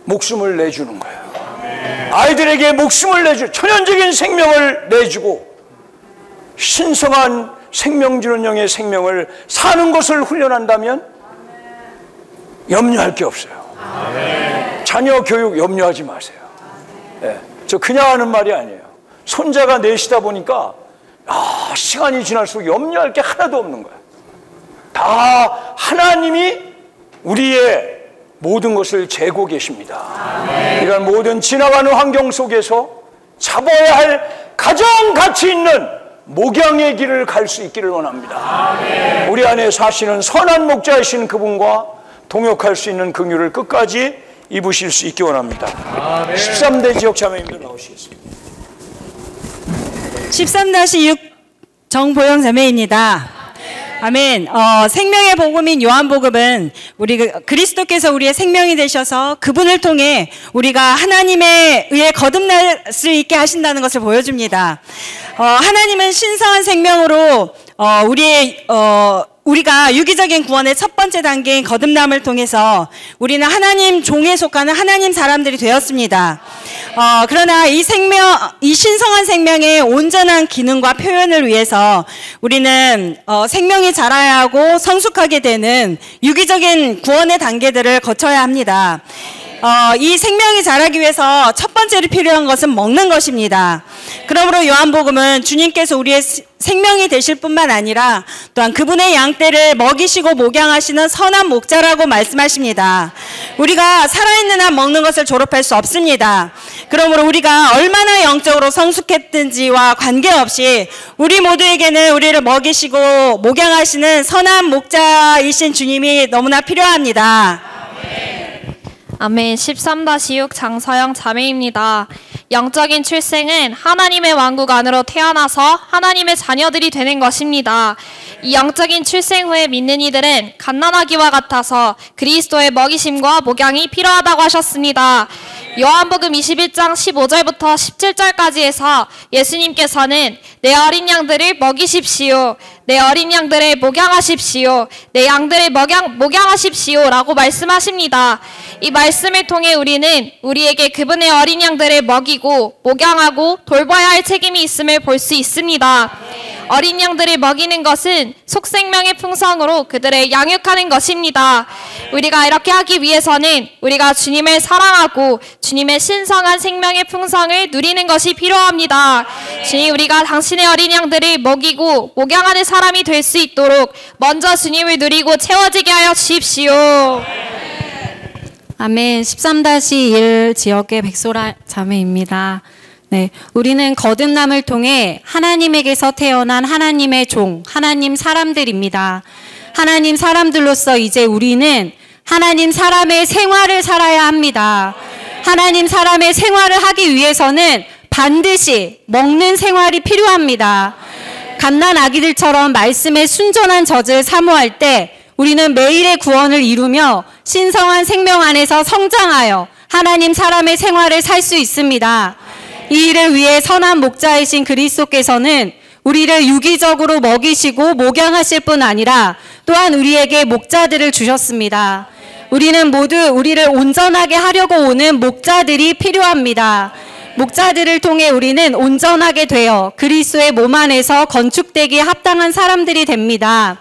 목숨을 내주는 거예요. 아이들에게 목숨을 내주고 천연적인 생명을 내주고 신성한 생명 주는 영의 생명을 사는 것을 훈련한다면 염려할 게 없어요. 자녀 교육 염려하지 마세요. 네, 저 그냥 하는 말이 아니에요. 손자가 넷이다 보니까 시간이 지날수록 염려할 게 하나도 없는 거예요. 다 하나님이 우리의 모든 것을 재고 계십니다. 이런 모든 지나가는 환경 속에서 잡아야 할 가장 가치 있는 목양의 길을 갈 수 있기를 원합니다. 우리 안에 사시는 선한 목자이신 그분과 동역할 수 있는 긍휼을 끝까지 입으실 수 있기 원합니다. 13대 지역 자매님들 나오시겠습니다. 13-6 정보영 자매입니다. 아멘. 생명의 복음인 요한복음은 우리 그리스도께서 우리의 생명이 되셔서 그분을 통해 우리가 하나님에 의해 거듭날 수 있게 하신다는 것을 보여줍니다. 하나님은 신성한 생명으로 우리가 유기적인 구원의 첫 번째 단계인 거듭남을 통해서 우리는 하나님 종에 속하는 하나님 사람들이 되었습니다. 그러나 이 신성한 생명의 온전한 기능과 표현을 위해서 우리는 생명이 자라야 하고 성숙하게 되는 유기적인 구원의 단계들을 거쳐야 합니다. 이 생명이 자라기 위해서 첫 번째로 필요한 것은 먹는 것입니다. 그러므로 요한복음은 주님께서 우리의 생명이 되실 뿐만 아니라 또한 그분의 양떼를 먹이시고 목양하시는 선한 목자라고 말씀하십니다. 우리가 살아있는 한 먹는 것을 졸업할 수 없습니다. 그러므로 우리가 얼마나 영적으로 성숙했든지와 관계없이 우리 모두에게는 우리를 먹이시고 목양하시는 선한 목자이신 주님이 너무나 필요합니다. 아멘. 13-6 장서영 자매입니다. 영적인 출생은 하나님의 왕국 안으로 태어나서 하나님의 자녀들이 되는 것입니다. 이 영적인 출생 후에 믿는 이들은 갓난아기와 같아서 그리스도의 먹이심과 목양이 필요하다고 하셨습니다. 요한복음 21장 15절부터 17절까지 해서 예수님께서는 내 어린 양들을 먹이십시오. 내 어린 양들을 목양하십시오. 내 양들을 목양하십시오 라고 말씀하십니다. 이 말씀을 통해 우리는 우리에게 그분의 어린 양들을 먹이고 목양하고 돌봐야 할 책임이 있음을 볼 수 있습니다. 어린 양들을 먹이는 것은 속생명의 풍성으로 그들을 양육하는 것입니다. 우리가 이렇게 하기 위해서는 우리가 주님을 사랑하고 주님의 신성한 생명의 풍성을 누리는 것이 필요합니다. 주님, 우리가 당신의 어린 양들을 먹이고 목양하는 사람이 될 수 있도록 먼저 주님을 누리고 채워지게 하여 주십시오. 아멘. 13-1 지역의 백소라 자매입니다. 네, 우리는 거듭남을 통해 하나님에게서 태어난 하나님의 종, 하나님 사람들입니다. 하나님 사람들로서 이제 우리는 하나님 사람의 생활을 살아야 합니다. 하나님 사람의 생활을 하기 위해서는 반드시 먹는 생활이 필요합니다. 갓난 아기들처럼 말씀에 순전한 젖을 사모할 때 우리는 매일의 구원을 이루며 신성한 생명 안에서 성장하여 하나님 사람의 생활을 살 수 있습니다. 이 일을 위해 선한 목자이신 그리스도께서는 우리를 유기적으로 먹이시고 목양하실 뿐 아니라 또한 우리에게 목자들을 주셨습니다. 우리는 모두 우리를 온전하게 하려고 오는 목자들이 필요합니다. 목자들을 통해 우리는 온전하게 되어 그리스도의 몸 안에서 건축되기에 합당한 사람들이 됩니다.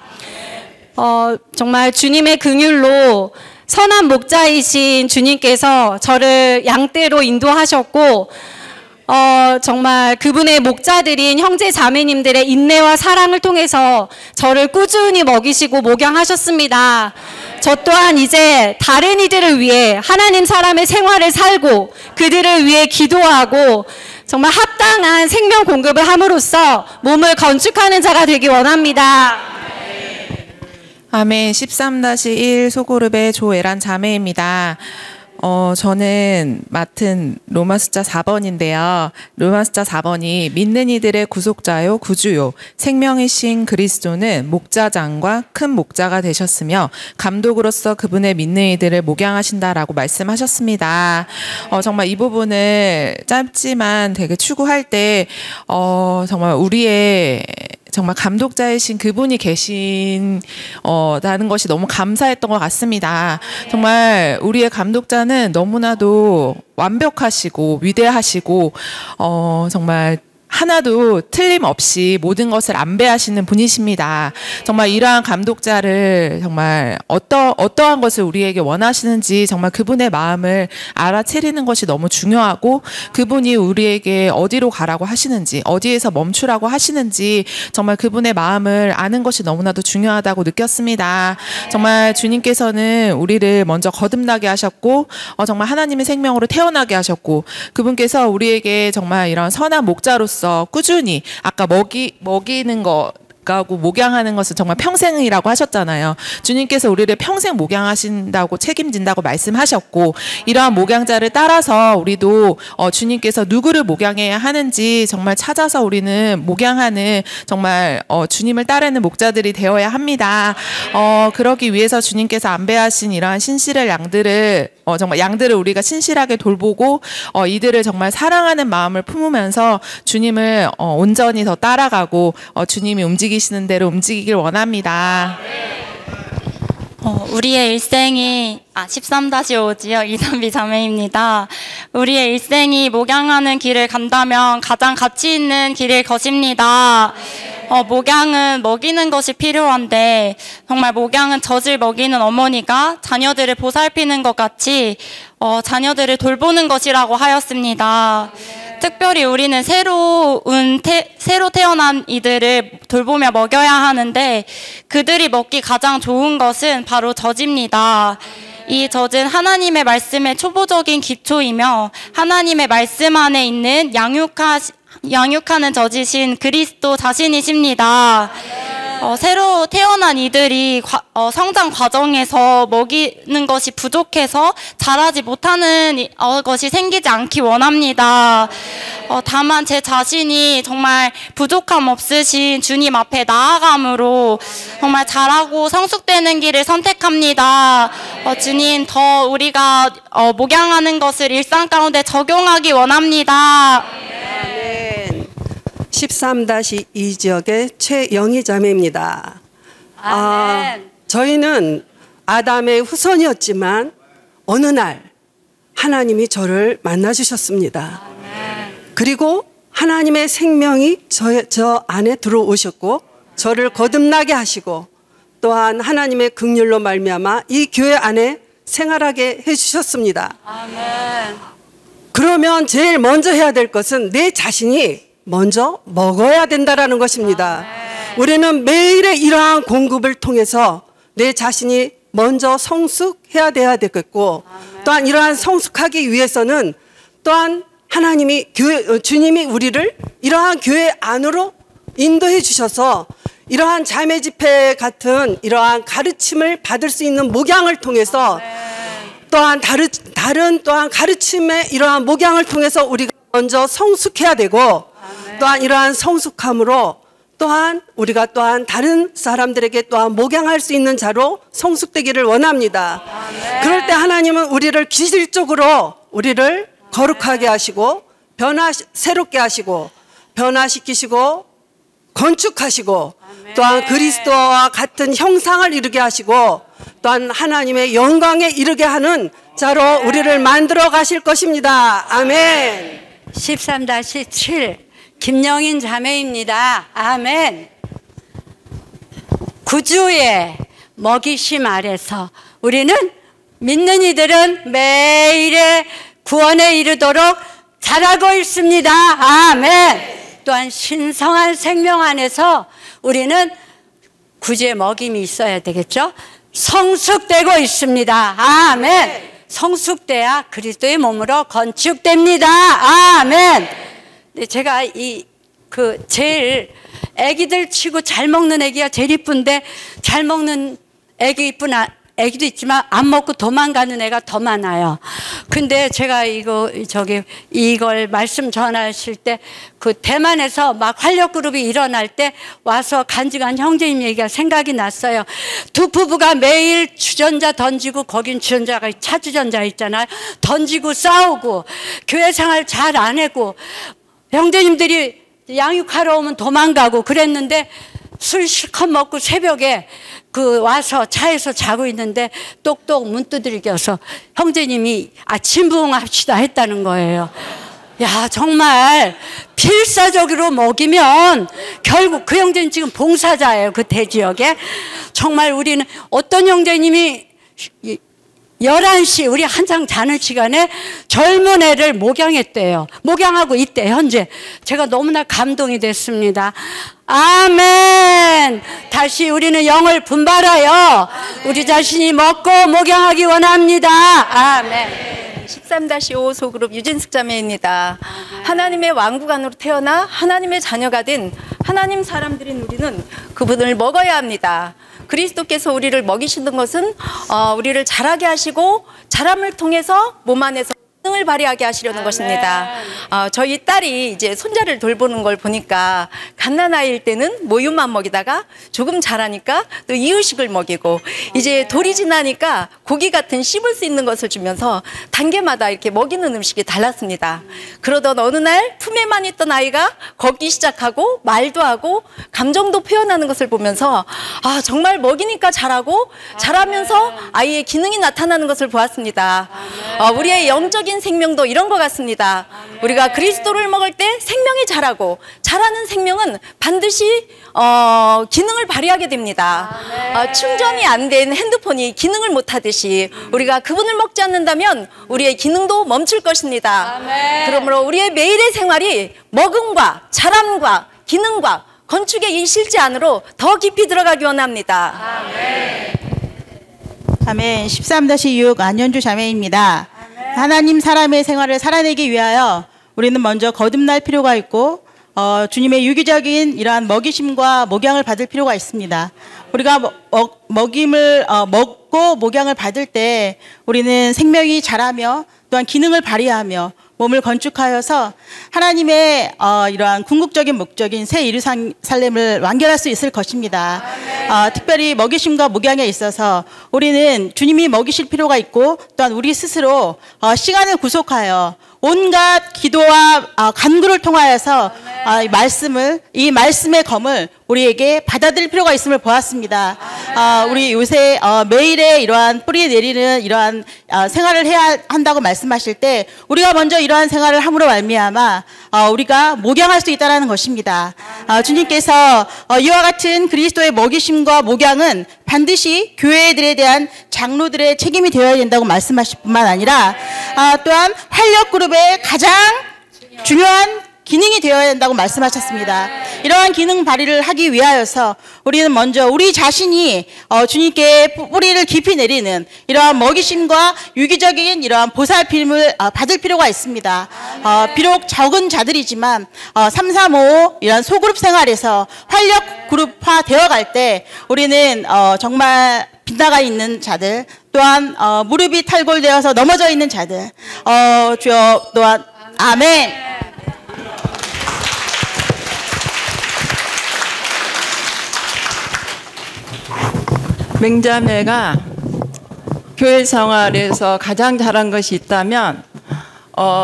정말 주님의 긍휼로 선한 목자이신 주님께서 저를 양떼로 인도하셨고 정말 그분의 목자들인 형제 자매님들의 인내와 사랑을 통해서 저를 꾸준히 먹이시고 목양하셨습니다. 저 또한 이제 다른 이들을 위해 하나님 사람의 생활을 살고 그들을 위해 기도하고 정말 합당한 생명 공급을 함으로써 몸을 건축하는 자가 되기 원합니다. 아멘. 13-1 소그룹의 조애란 자매입니다. 저는 맡은 로마 숫자 4번인데요. 로마 숫자 4번이 믿는 이들의 구속자요 구주요 생명이신 그리스도는 목자장과 큰 목자가 되셨으며 감독으로서 그분의 믿는 이들을 목양하신다라고 말씀하셨습니다. 정말 이 부분을 짧지만 되게 추구할 때 정말 우리의 정말 감독자이신 그분이 계신 다는 것이 너무 감사했던 것 같습니다. 정말 우리의 감독자는 너무나도 완벽하시고 위대하시고 정말 하나도 틀림없이 모든 것을 안배하시는 분이십니다. 정말 이러한 감독자를 정말 어떠한 것을 우리에게 원하시는지 정말 그분의 마음을 알아채리는 것이 너무 중요하고 그분이 우리에게 어디로 가라고 하시는지 어디에서 멈추라고 하시는지 정말 그분의 마음을 아는 것이 너무나도 중요하다고 느꼈습니다. 정말 주님께서는 우리를 먼저 거듭나게 하셨고 정말 하나님의 생명으로 태어나게 하셨고 그분께서 우리에게 정말 이런 선한 목자로서 꾸준히 아까 먹이는 거 하고 목양하는 것은 정말 평생이라고 하셨잖아요. 주님께서 우리를 평생 목양하신다고 책임진다고 말씀하셨고 이러한 목양자를 따라서 우리도 주님께서 누구를 목양해야 하는지 정말 찾아서 우리는 목양하는 정말 주님을 따르는 목자들이 되어야 합니다. 그러기 위해서 주님께서 안배하신 이러한 신실의 양들을 정말 양들을 우리가 신실하게 돌보고 이들을 정말 사랑하는 마음을 품으면서 주님을 온전히 더 따라가고 주님이 움직이시는 대로 움직이길 원합니다. 우리의 일생이 13-5지요. 이선비 자매입니다. 우리의 일생이 목양하는 길을 간다면 가장 가치 있는 길일 것입니다. 목양은 먹이는 것이 필요한데 정말 목양은 젖을 먹이는 어머니가 자녀들을 보살피는 것 같이 자녀들을 돌보는 것이라고 하였습니다. 특별히 우리는 새로 태어난 이들을 돌보며 먹여야 하는데 그들이 먹기 가장 좋은 것은 바로 젖입니다. 이 젖은 하나님의 말씀의 초보적인 기초이며 하나님의 말씀 안에 있는 양육하는 젖이신 그리스도 자신이십니다. 새로 태어난 이들이 성장 과정에서 먹이는 것이 부족해서 자라지 못하는 것이 생기지 않기 원합니다. 다만 제 자신이 정말 부족함 없으신 주님 앞에 나아감으로 정말 자라고 성숙되는 길을 선택합니다. 주님, 더 우리가 목양하는 것을 일상 가운데 적용하기 원합니다. 13-2 지역의 최영희 자매입니다. 저희는 아담의 후손이었지만 어느 날 하나님이 저를 만나주셨습니다. 그리고 하나님의 생명이 저 안에 들어오셨고 저를 거듭나게 하시고 또한 하나님의 긍휼로 말미암아 이 교회 안에 생활하게 해주셨습니다. 그러면 제일 먼저 해야 될 것은 내 자신이 먼저 먹어야 된다라는 것입니다. 우리는 매일의 이러한 공급을 통해서 내 자신이 먼저 성숙해야 되겠고 또한 이러한 성숙하기 위해서는 또한 주님이 우리를 이러한 교회 안으로 인도해 주셔서 이러한 자매 집회 같은 이러한 가르침을 받을 수 있는 목양을 통해서 또한 다른 가르침의 이러한 목양을 통해서 우리가 먼저 성숙해야 되고 또한 이러한 성숙함으로 또한 우리가 또한 다른 사람들에게 또한 목양할 수 있는 자로 성숙되기를 원합니다. 그럴 때 하나님은 우리를 기질적으로 우리를 거룩하게 하시고 새롭게 하시고 변화시키시고 건축하시고 또한 그리스도와 같은 형상을 이루게 하시고 또한 하나님의 영광에 이르게 하는 자로 우리를 만들어 가실 것입니다. 아멘. 13-7 김영인 자매입니다. 아멘. 구주의 먹이심 아래서 우리는 믿는 이들은 매일의 구원에 이르도록 자라고 있습니다. 아멘. 또한 신성한 생명 안에서 우리는 구주의 먹임이 있어야 되겠죠. 성숙되고 있습니다. 아멘. 성숙돼야 그리스도의 몸으로 건축됩니다. 아멘. 제가 제일 애기들 치고 잘 먹는 애기가 제일 이쁜데 잘 먹는 애기 이쁜 애기도 있지만 안 먹고 도망가는 애가 더 많아요. 근데 제가 이걸 말씀 전하실 때 그 대만에서 막 활력 그룹이 일어날 때 와서 간증한 형제님 얘기가 생각이 났어요. 두 부부가 매일 주전자 던지고 거긴 주전자가 차주전자 있잖아요. 던지고 싸우고 교회 생활 잘 안 하고 형제님들이 양육하러 오면 도망가고 그랬는데 술 실컷 먹고 새벽에 와서 차에서 자고 있는데 똑똑 문 두들겨서 형제님이 아침 부흥합시다 했다는 거예요. 야, 정말 필사적으로 먹이면 결국 그 형제님 지금 봉사자예요. 그 대지역에. 정말 우리는 어떤 형제님이 11시 우리 한창 자는 시간에 젊은 애를 목양했대요. 목양하고 있대 현재. 제가 너무나 감동이 됐습니다. 아멘. 다시 우리는 영을 분발하여 우리 자신이 먹고 목양하기 원합니다. 아멘. 13-5 소그룹 유진숙 자매입니다. 하나님의 왕국 안으로 태어나 하나님의 자녀가 된 하나님 사람들인 우리는 그분을 먹어야 합니다. 그리스도께서 우리를 먹이시는 것은 우리를 자라게 하시고 자람을 통해서 몸 안에서 기능을 발휘하게 하시려는 것입니다. 저희 딸이 이제 손자를 돌보는 걸 보니까 갓난아이일 때는 모유만 먹이다가 조금 자라니까 또 이유식을 먹이고 이제 돌이 지나니까 고기 같은 씹을 수 있는 것을 주면서 단계마다 이렇게 먹이는 음식이 달랐습니다. 그러던 어느 날 품에만 있던 아이가 걷기 시작하고 말도 하고 감정도 표현하는 것을 보면서 정말 먹이니까 자라고 자라면서 아이의 기능이 나타나는 것을 보았습니다. 우리의 영적인 생명도 이런 것 같습니다. 우리가 그리스도를 먹을 때 생명이 자라고 자라는 생명은 반드시 기능을 발휘하게 됩니다. 충전이 안 된 핸드폰이 기능을 못하듯이 우리가 그분을 먹지 않는다면 우리의 기능도 멈출 것입니다. 그러므로 우리의 매일의 생활이 먹음과 자람과 기능과 건축의 이 실제 안으로 더 깊이 들어가기 원합니다. 아멘. 13-6 안현주 자매입니다. 하나님 사람의 생활을 살아내기 위하여 우리는 먼저 거듭날 필요가 있고 주님의 유기적인 이러한 먹이심과 목양을 받을 필요가 있습니다. 우리가 먹임을 먹고 목양을 받을 때 우리는 생명이 자라며 또한 기능을 발휘하며 몸을 건축하여서 하나님의 이러한 궁극적인 목적인 새 예루살렘을 완결할 수 있을 것입니다. 특별히 먹이심과 목양에 있어서 우리는 주님이 먹이실 필요가 있고 또한 우리 스스로 시간을 구속하여 온갖 기도와 간구를 통하여서 이 말씀의 검을 우리에게 받아들일 필요가 있음을 보았습니다. 우리 요새 매일의 이러한 뿌리 내리는 이러한 생활을 해야 한다고 말씀하실 때 우리가 먼저 이러한 생활을 함으로 말미암아 우리가 목양할 수 있다는 것입니다. 주님께서 이와 같은 그리스도의 먹이심과 목양은 반드시 교회들에 대한 장로들의 책임이 되어야 된다고 말씀하실 뿐만 아니라 또한 활력그룹의 가장 중요한 기능이 되어야 된다고 말씀하셨습니다. 이러한 기능 발휘를 하기 위하여서 우리는 먼저 우리 자신이 주님께 뿌리를 깊이 내리는 이러한 먹이심과 유기적인 이러한 보살핌을 받을 필요가 있습니다. 비록 적은 자들이지만 335 이러한 소그룹 생활에서 활력 그룹화 되어갈 때 우리는 정말 빗나가 있는 자들 또한 무릎이 탈골되어서 넘어져 있는 자들 주여 또한 아멘. 맹자매가 교회 생활에서 가장 잘한 것이 있다면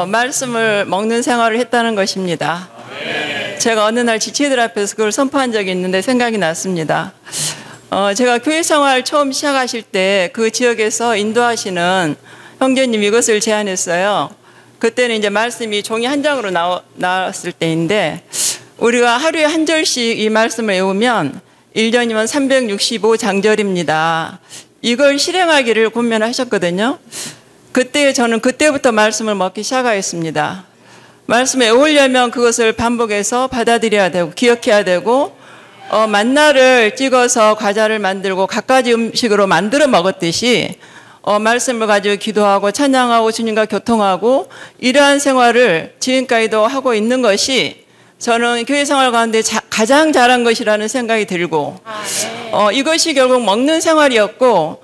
말씀을 먹는 생활을 했다는 것입니다. 제가 어느 날 지체들 앞에서 그걸 선포한 적이 있는데 생각이 났습니다. 제가 교회 생활 처음 시작하실 때 그 지역에서 인도하시는 형제님 이것을 제안했어요. 그때는 이제 말씀이 종이 한 장으로 나왔을 때인데 우리가 하루에 한 절씩 이 말씀을 외우면 1년이면 365장절입니다. 이걸 실행하기를 권면하셨거든요. 그때 저는 그때부터 말씀을 먹기 시작하였습니다. 말씀에 외우려면 그것을 반복해서 받아들여야 되고 기억해야 되고 만나를 찍어서 과자를 만들고 갖가지 음식으로 만들어 먹었듯이 말씀을 가지고 기도하고 찬양하고 주님과 교통하고 이러한 생활을 지금까지도 하고 있는 것이 저는 교회 생활 가운데 가장 잘한 것이라는 생각이 들고 이것이 결국 먹는 생활이었고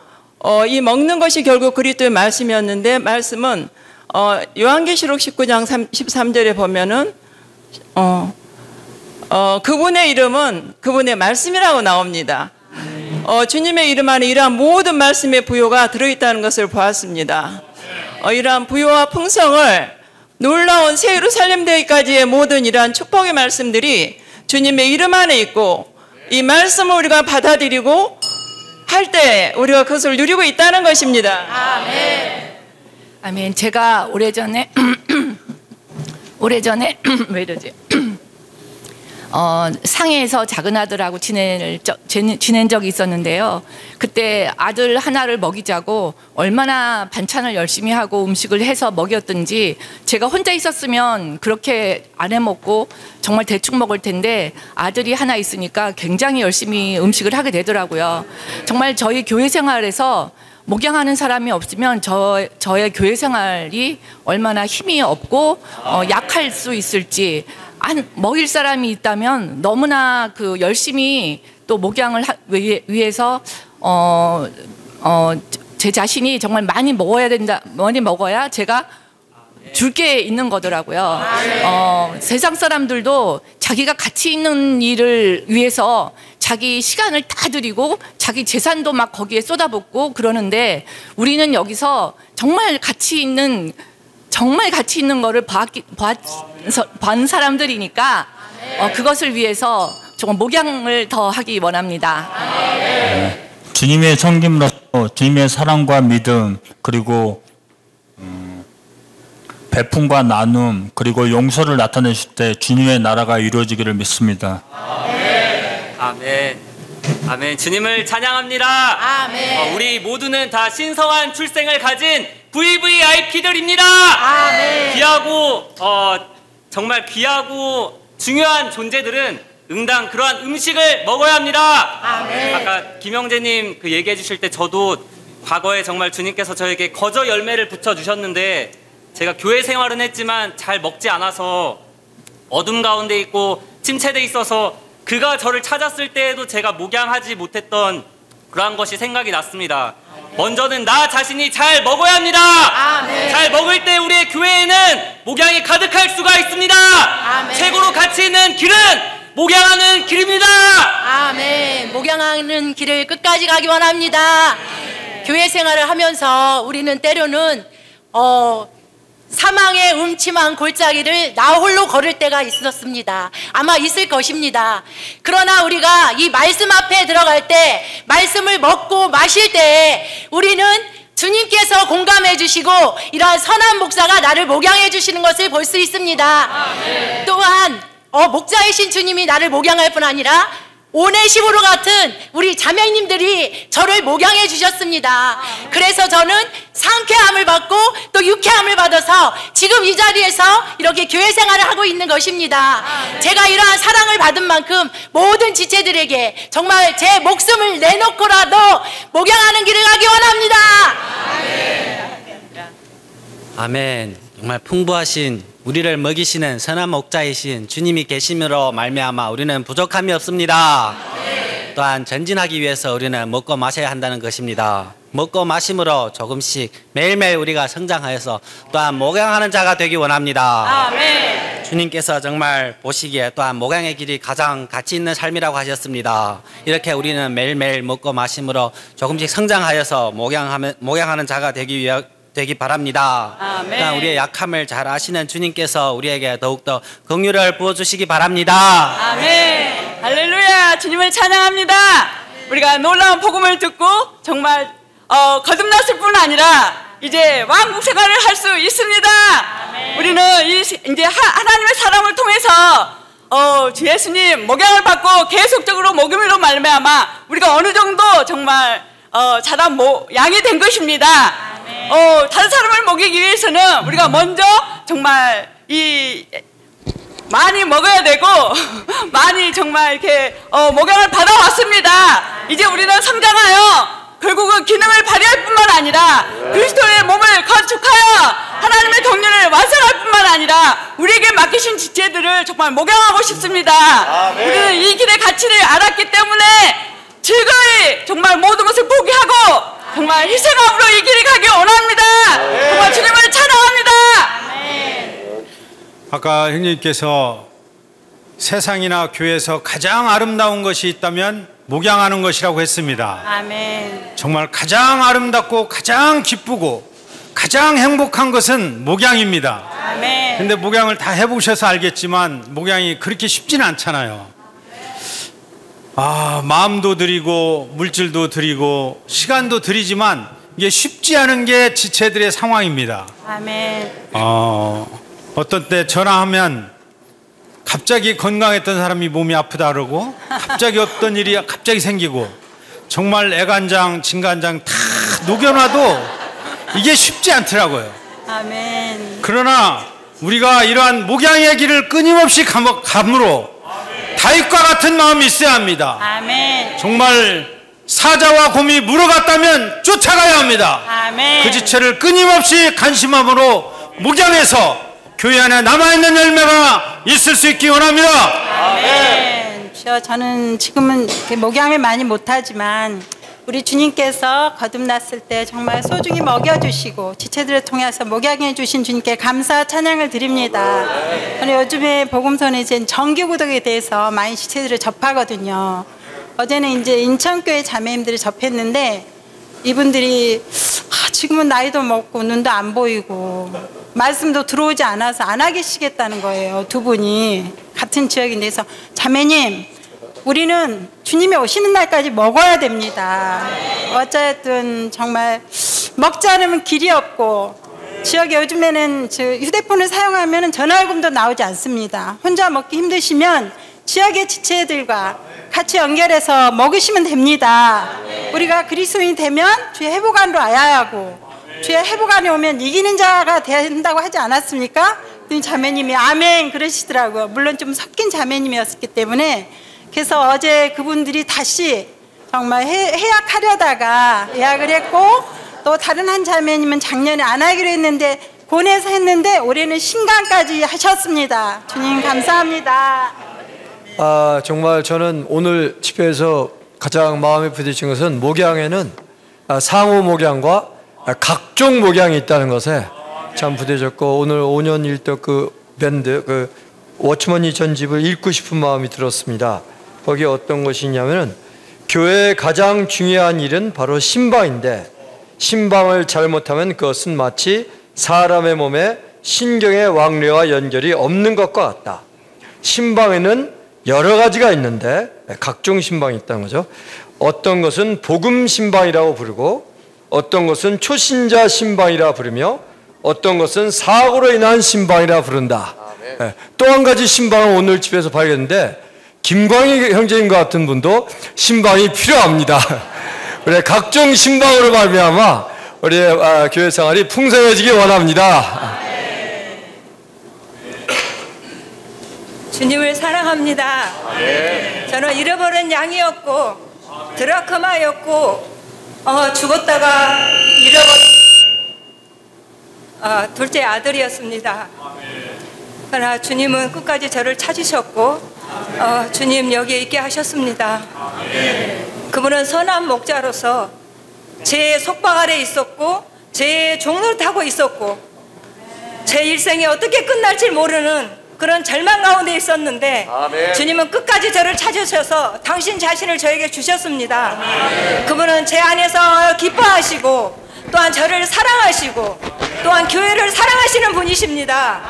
이 먹는 것이 결국 그리스도의 말씀이었는데 말씀은 요한계시록 19장 13절에 보면은 그분의 이름은 그분의 말씀이라고 나옵니다. 주님의 이름 안에 이러한 모든 말씀의 부요가 들어있다는 것을 보았습니다. 이러한 부요와 풍성을 놀라운 새 예루살렘 대회까지의 모든 이러한 축복의 말씀들이 주님의 이름 안에 있고 이 말씀을 우리가 받아들이고 할 때 우리가 그것을 누리고 있다는 것입니다. 아멘. 아멘. 제가 오래전에 왜 이러지? 상해에서 작은 아들하고 지낸 적이 있었는데요. 그때 아들 하나를 먹이자고 얼마나 반찬을 열심히 하고 음식을 해서 먹였든지 제가 혼자 있었으면 그렇게 안 해먹고 정말 대충 먹을 텐데 아들이 하나 있으니까 굉장히 열심히 음식을 하게 되더라고요. 정말 저희 교회 생활에서 목양하는 사람이 없으면 저의 교회 생활이 얼마나 힘이 없고 약할 수 있을지 먹일 사람이 있다면 너무나 그 열심히 또 목양을 위해서 제 자신이 정말 많이 먹어야 된다, 많이 먹어야 제가 줄 게 있는 거더라고요. 세상 사람들도 자기가 가치 있는 일을 위해서 자기 시간을 다 들이고 자기 재산도 막 거기에 쏟아붓고 그러는데 우리는 여기서 정말 가치 있는 거를 본 사람들이니까 그것을 위해서 조금 목양을 더 하기 원합니다. 주님의 섬김으로써 주님의 사랑과 믿음 그리고 베품과 나눔 그리고 용서를 나타내실 때 주님의 나라가 이루어지기를 믿습니다. 아멘. 아멘. 주님을 찬양합니다. 아멘. 우리 모두는 다 신성한 출생을 가진 VVIP들입니다. 아멘. 귀하고 정말 귀하고 중요한 존재들은 응당 그러한 음식을 먹어야 합니다. 아멘. 아까 김영재님 그 얘기해 주실 때 저도 과거에 정말 주님께서 저에게 거저 열매를 붙여주셨는데 제가 교회 생활은 했지만 잘 먹지 않아서 어둠 가운데 있고 침체돼 있어서 그가 저를 찾았을 때에도 제가 목양하지 못했던 그러한 것이 생각이 났습니다. 먼저는 나 자신이 잘 먹어야 합니다. 아멘. 잘 먹을 때 우리의 교회에는 목양이 가득할 수가 있습니다. 아멘. 최고로 가치 있는 길은 목양하는 길입니다. 아멘. 목양하는 길을 끝까지 가기 원합니다. 교회 생활을 하면서 우리는 때로는 사망의 음침한 골짜기를 나 홀로 걸을 때가 있었습니다. 아마 있을 것입니다. 그러나 우리가 이 말씀 앞에 들어갈 때 말씀을 먹고 마실 때 우리는 주님께서 공감해 주시고 이러한 선한 목사가 나를 목양해 주시는 것을 볼 수 있습니다. 또한 목자이신 주님이 나를 목양할 뿐 아니라 오네시모로 같은 우리 자매님들이 저를 목양해 주셨습니다. 그래서 저는 상쾌함을 받고 또 유쾌함을 받아서 지금 이 자리에서 이렇게 교회 생활을 하고 있는 것입니다. 제가 이러한 사랑을 받은 만큼 모든 지체들에게 정말 제 목숨을 내놓고라도 목양하는 길을 가기 원합니다. 아멘. 정말 풍부하신 우리를 먹이시는 선한 목자이신 주님이 계심으로 말미암아 우리는 부족함이 없습니다. 또한 전진하기 위해서 우리는 먹고 마셔야 한다는 것입니다. 먹고 마심으로 조금씩 매일매일 우리가 성장하여서 또한 목양하는 자가 되기 원합니다. 아멘. 주님께서 정말 보시기에 또한 목양의 길이 가장 가치 있는 삶이라고 하셨습니다. 이렇게 우리는 매일매일 먹고 마심으로 조금씩 성장하여서 목양하는 자가 되기 되기 바랍니다. 아멘. 또한 우리의 약함을 잘 아시는 주님께서 우리에게 더욱더 긍휼을 부어주시기 바랍니다. 아멘. 할렐루야. 주님을 찬양합니다. 우리가 놀라운 복음을 듣고 정말 거듭났을 뿐 아니라 이제 왕국 생활을 할 수 있습니다. 우리는 이제 하나님의 사람을 통해서 주 예수님 목양을 받고 계속적으로 먹음으로 말미암아 우리가 어느 정도 정말 자란 양이 된 것입니다. 다른 사람을 먹이기 위해서는 우리가 먼저 정말 많이 먹어야 되고 많이 정말 이렇게 목양을 받아왔습니다. 이제 우리는 성장하여 결국은 기능을 발휘할 뿐만 아니라 그리스도의 몸을 건축하여 하나님의 경륜을 완성할 뿐만 아니라 우리에게 맡기신 지체들을 정말 목양하고 싶습니다. 아멘. 우리는 이 길의 가치를 알았기 때문에 즐거이 정말 모든 것을 포기하고 정말 희생함으로 이 길을 가기 원합니다. 아멘. 정말 주님을 찬양합니다. 아멘. 아까 형님께서 세상이나 교회에서 가장 아름다운 것이 있다면 목양하는 것이라고 했습니다. 아멘. 정말 가장 아름답고 가장 기쁘고 가장 행복한 것은 목양입니다. 아멘. 근데 목양을 다 해보셔서 알겠지만 목양이 그렇게 쉽지는 않잖아요. 마음도 드리고 물질도 드리고 시간도 드리지만 이게 쉽지 않은 게 지체들의 상황입니다. 아멘. 어떤 때 전화하면 갑자기 건강했던 사람이 몸이 아프다 그러고 갑자기 어떤 일이 갑자기 생기고 정말 애간장, 진간장 다 녹여놔도 이게 쉽지 않더라고요. 아멘. 그러나 우리가 이러한 목양의 길을 끊임없이 감으로 다윗과 같은 마음이 있어야 합니다. 아멘. 정말 사자와 곰이 물어갔다면 쫓아가야 합니다. 아멘. 그 지체를 끊임없이 간심함으로 목양해서 교회 안에 남아있는 열매가 있을 수 있기 원합니다. 아멘. 저는 지금은 이렇게 목양을 많이 못하지만 우리 주님께서 거듭났을 때 정말 소중히 먹여주시고 지체들을 통해서 목양해 주신 주님께 감사 찬양을 드립니다. 저는 요즘에 복음서는 이제 정기구독에 대해서 많이 지체들을 접하거든요. 어제는 이제 인천교회 자매님들을 접했는데 이분들이 지금은 나이도 먹고 눈도 안 보이고 말씀도 들어오지 않아서 안 하시겠다는 거예요. 두 분이 같은 지역인데 그래서 자매님 우리는 주님이 오시는 날까지 먹어야 됩니다. 어쨌든 정말 먹지 않으면 길이 없고 지역에 요즘에는 휴대폰을 사용하면 전화요금도 나오지 않습니다. 혼자 먹기 힘드시면 지역의 지체들과 같이 연결해서 먹으시면 됩니다. 우리가 그리스도인이 되면 주의 회복안으로 와야 하고 주의 회복안에 오면 이기는 자가 된다고 하지 않았습니까? 자매님이 아멘 그러시더라고요. 물론 좀 섞인 자매님이었기 때문에 그래서 어제 그분들이 다시 정말 해약하려다가 예약을 했고 또 다른 한 자매님은 작년에 안 하기로 했는데 권해서 했는데 올해는 신강까지 하셨습니다. 주님 감사합니다. 정말 저는 오늘 집회에서 가장 마음에 부딪힌 것은 목양에는 상호 목양과 각종 목양이 있다는 것에 참 부딪혔고 오늘 5년 일덕 그 밴드 그 워치먼이 전집을 읽고 싶은 마음이 들었습니다. 거기에 어떤 것이 있냐면은 교회의 가장 중요한 일은 바로 신방인데 신방을 잘못하면 그것은 마치 사람의 몸에 신경의 왕래와 연결이 없는 것과 같다. 신방에는 여러 가지가 있는데 각종 신방이 있다는 거죠. 어떤 것은 복음 신방이라고 부르고 어떤 것은 초신자 신방이라 부르며 어떤 것은 사고로 인한 신방이라 부른다. 또 한 가지 신방을 오늘 집에서 발견했는데 김광희 형제님과 같은 분도 신방이 필요합니다. 우리 각종 신방으로 말미암아 우리의 교회 생활이 풍성해지기 원합니다. 주님을 사랑합니다. 저는 잃어버린 양이었고 드라크마였고 죽었다가 잃어버린 둘째 아들이었습니다. 그러나 주님은 끝까지 저를 찾으셨고 주님 여기에 있게 하셨습니다. 그분은 선한 목자로서 제 속박 아래 있었고 제 종노릇하고 있었고 제 일생이 어떻게 끝날지 모르는 그런 절망 가운데 있었는데 주님은 끝까지 저를 찾으셔서 당신 자신을 저에게 주셨습니다. 그분은 제 안에서 기뻐하시고 또한 저를 사랑하시고 또한 교회를 사랑하시는 분이십니다.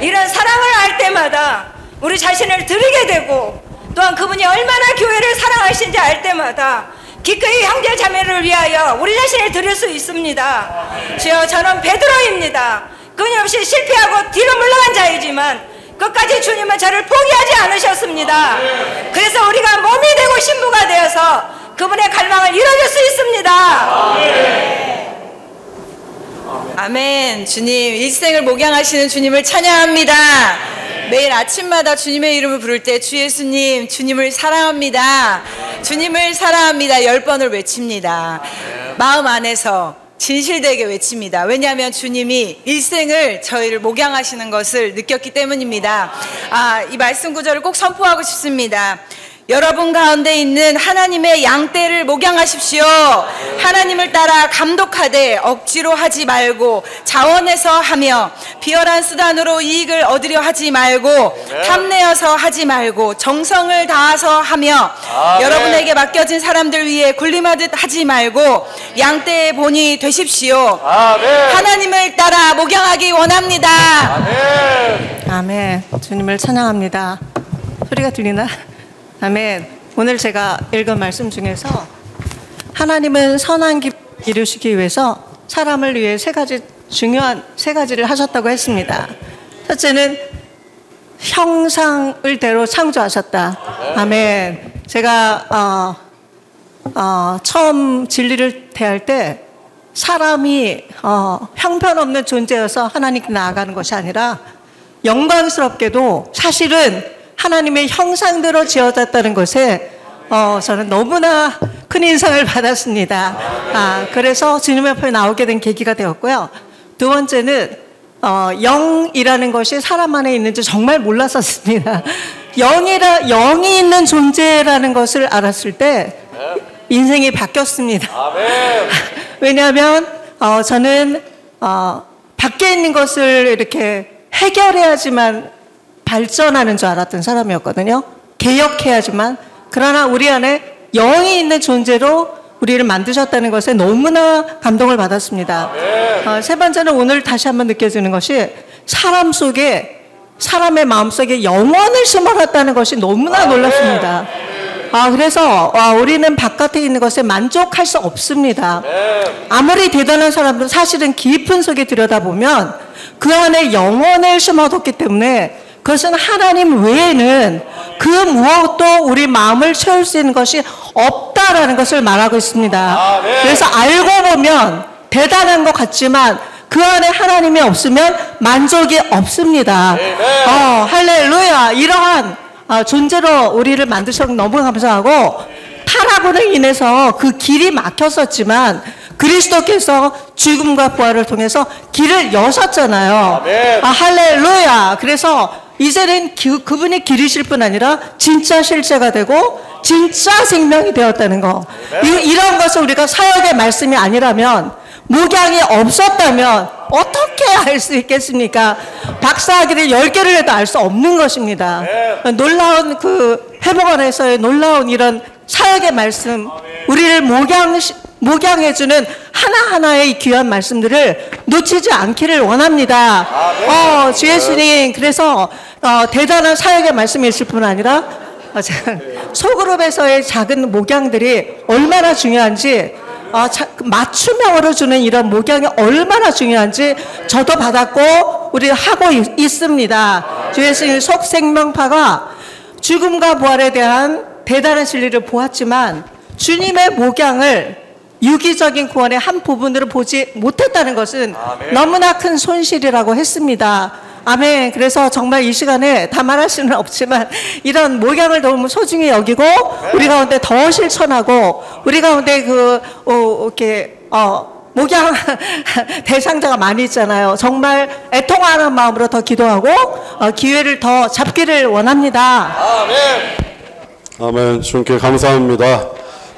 이런 사랑을 알 때마다 우리 자신을 드리게 되고 또한 그분이 얼마나 교회를 사랑하시는지 알 때마다 기꺼이 형제 자매를 위하여 우리 자신을 드릴 수 있습니다. 주여, 저는 베드로입니다. 끊임없이 실패하고 뒤로 물러간 자이지만 끝까지 주님은 저를 포기하지 않으셨습니다. 그래서 우리가 몸이 되고 신부가 되어서 그분의 갈망을 이뤄줄 수 있습니다. 아멘. 주님, 일생을 목양하시는 주님을 찬양합니다. 매일 아침마다 주님의 이름을 부를 때 주 예수님, 주님을 사랑합니다. 주님을 사랑합니다. 10번을 외칩니다. 마음 안에서 진실되게 외칩니다. 왜냐하면 주님이 일생을 저희를 목양하시는 것을 느꼈기 때문입니다. 이 말씀 구절을 꼭 선포하고 싶습니다. 여러분 가운데 있는 하나님의 양떼를 목양하십시오. 하나님을 따라 감독하되 억지로 하지 말고 자원해서 하며 비열한 수단으로 이익을 얻으려 하지 말고 탐내어서 하지 말고 정성을 다해서 하며 여러분에게 맡겨진 사람들 위해 군림하듯 하지 말고 양떼의 본이 되십시오. 하나님을 따라 목양하기 원합니다. 아멘. 주님을 찬양합니다. 소리가 들리나? 아멘. 오늘 제가 읽은 말씀 중에서 하나님은 선한 길 이루시기 위해서 사람을 위해 중요한 세 가지를 하셨다고 했습니다. 첫째는 형상을 대로 창조하셨다. 아멘. 제가 처음 진리를 대할 때 사람이 형편없는 존재여서 하나님께 나아가는 것이 아니라 영광스럽게도 사실은 하나님의 형상대로 지어졌다는 것에 저는 너무나 큰 인상을 받았습니다. 그래서 주님 앞에 나오게 된 계기가 되었고요. 두 번째는 영이라는 것이 사람 안에 있는지 정말 몰랐었습니다. 영이 있는 존재라는 것을 알았을 때 인생이 바뀌었습니다. 왜냐하면 저는 밖에 있는 것을 이렇게 해결해야지만 발전하는 줄 알았던 사람이었거든요. 개혁해야지만. 그러나 우리 안에 영이 있는 존재로 우리를 만드셨다는 것에 너무나 감동을 받았습니다. 세 번째는 오늘 다시 한번 느껴지는 것이 사람 속에, 사람의 마음속에 영원을 심어놨다는 것이 너무나 놀랍습니다. 그래서 우리는 바깥에 있는 것에 만족할 수 없습니다. 아무리 대단한 사람도 사실은 깊은 속에 들여다보면 그 안에 영원을 심어뒀기 때문에 그것은 하나님 외에는 그 무엇도 우리 마음을 채울 수 있는 것이 없다라는 것을 말하고 있습니다. 그래서 알고 보면 대단한 것 같지만 그 안에 하나님이 없으면 만족이 없습니다. 할렐루야. 이러한 존재로 우리를 만드셔서 너무 감사하고 타락으로 인해서 그 길이 막혔었지만 그리스도께서 죽음과 부활을 통해서 길을 여셨잖아요. 할렐루야. 그래서 이제는 그분이 길이실 뿐 아니라 진짜 실제가 되고 진짜 생명이 되었다는 거. 이런 것을 우리가 사역의 말씀이 아니라면, 목양이 없었다면 어떻게 알 수 있겠습니까? 박사학위를 10개를 해도 알 수 없는 것입니다. 놀라운 그 회복 안에서의 놀라운 이런 사역의 말씀, 우리를 목양해주는 하나하나의 이 귀한 말씀들을 놓치지 않기를 원합니다. 주 예수님, 그래서 대단한 사역의 말씀이 있을 뿐 아니라 소그룹에서의 작은 목양들이 얼마나 중요한지, 맞춤형으로 주는 이런 목양이 얼마나 중요한지 저도 받았고 우리 하고 있습니다. 주 예수님 속생명파가 죽음과 부활에 대한 대단한 진리를 보았지만 주님의 목양을 유기적인 구원의 한 부분으로 보지 못했다는 것은 너무나 큰 손실이라고 했습니다. 아멘. 그래서 정말 이 시간에 다 말할 수는 없지만 이런 목양을 너무 소중히 여기고 우리 가운데 더 실천하고 우리 가운데 이렇게 목양 대상자가 많이 있잖아요. 정말 애통하는 마음으로 더 기도하고 기회를 더 잡기를 원합니다. 아멘. 주님께 감사합니다.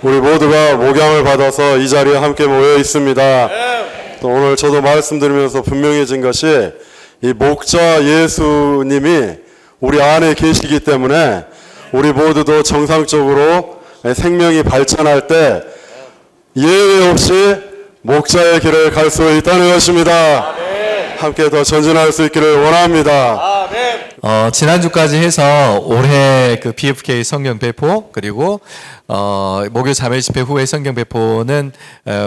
우리 모두가 목양을 받아서 이 자리에 함께 모여 있습니다. 또 오늘 저도 말씀드리면서 분명해진 것이 이 목자 예수님이 우리 안에 계시기 때문에 우리 모두도 정상적으로 생명이 발전할 때 예외 없이 목자의 길을 갈 수 있다는 것입니다. 함께 더 전진할 수 있기를 원합니다. 지난주까지 해서 올해 그 BFK 성경 배포 그리고 목요 자매 집회 후에 성경 배포는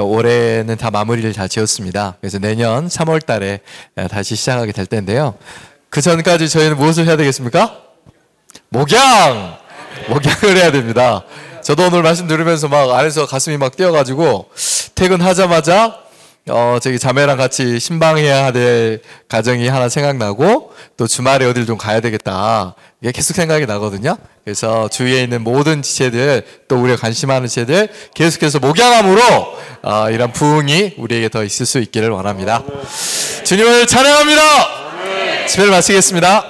올해는 다 마무리를 다 지었습니다. 그래서 내년 3월 달에 다시 시작하게 될 텐데요. 그 전까지 저희는 무엇을 해야 되겠습니까? 목양을 해야 됩니다. 저도 오늘 말씀 들으면서 막 안에서 가슴이 막 뛰어가지고 퇴근하자마자 저기 자매랑 같이 신방해야 될 가정이 하나 생각나고 또 주말에 어딜 좀 가야 되겠다. 이게 계속 생각이 나거든요. 그래서 주위에 있는 모든 지체들 또 우리가 관심하는 지체들 계속해서 목양함으로 이런 부흥이 우리에게 더 있을 수 있기를 원합니다. 주님을 찬양합니다. 집회를 마치겠습니다.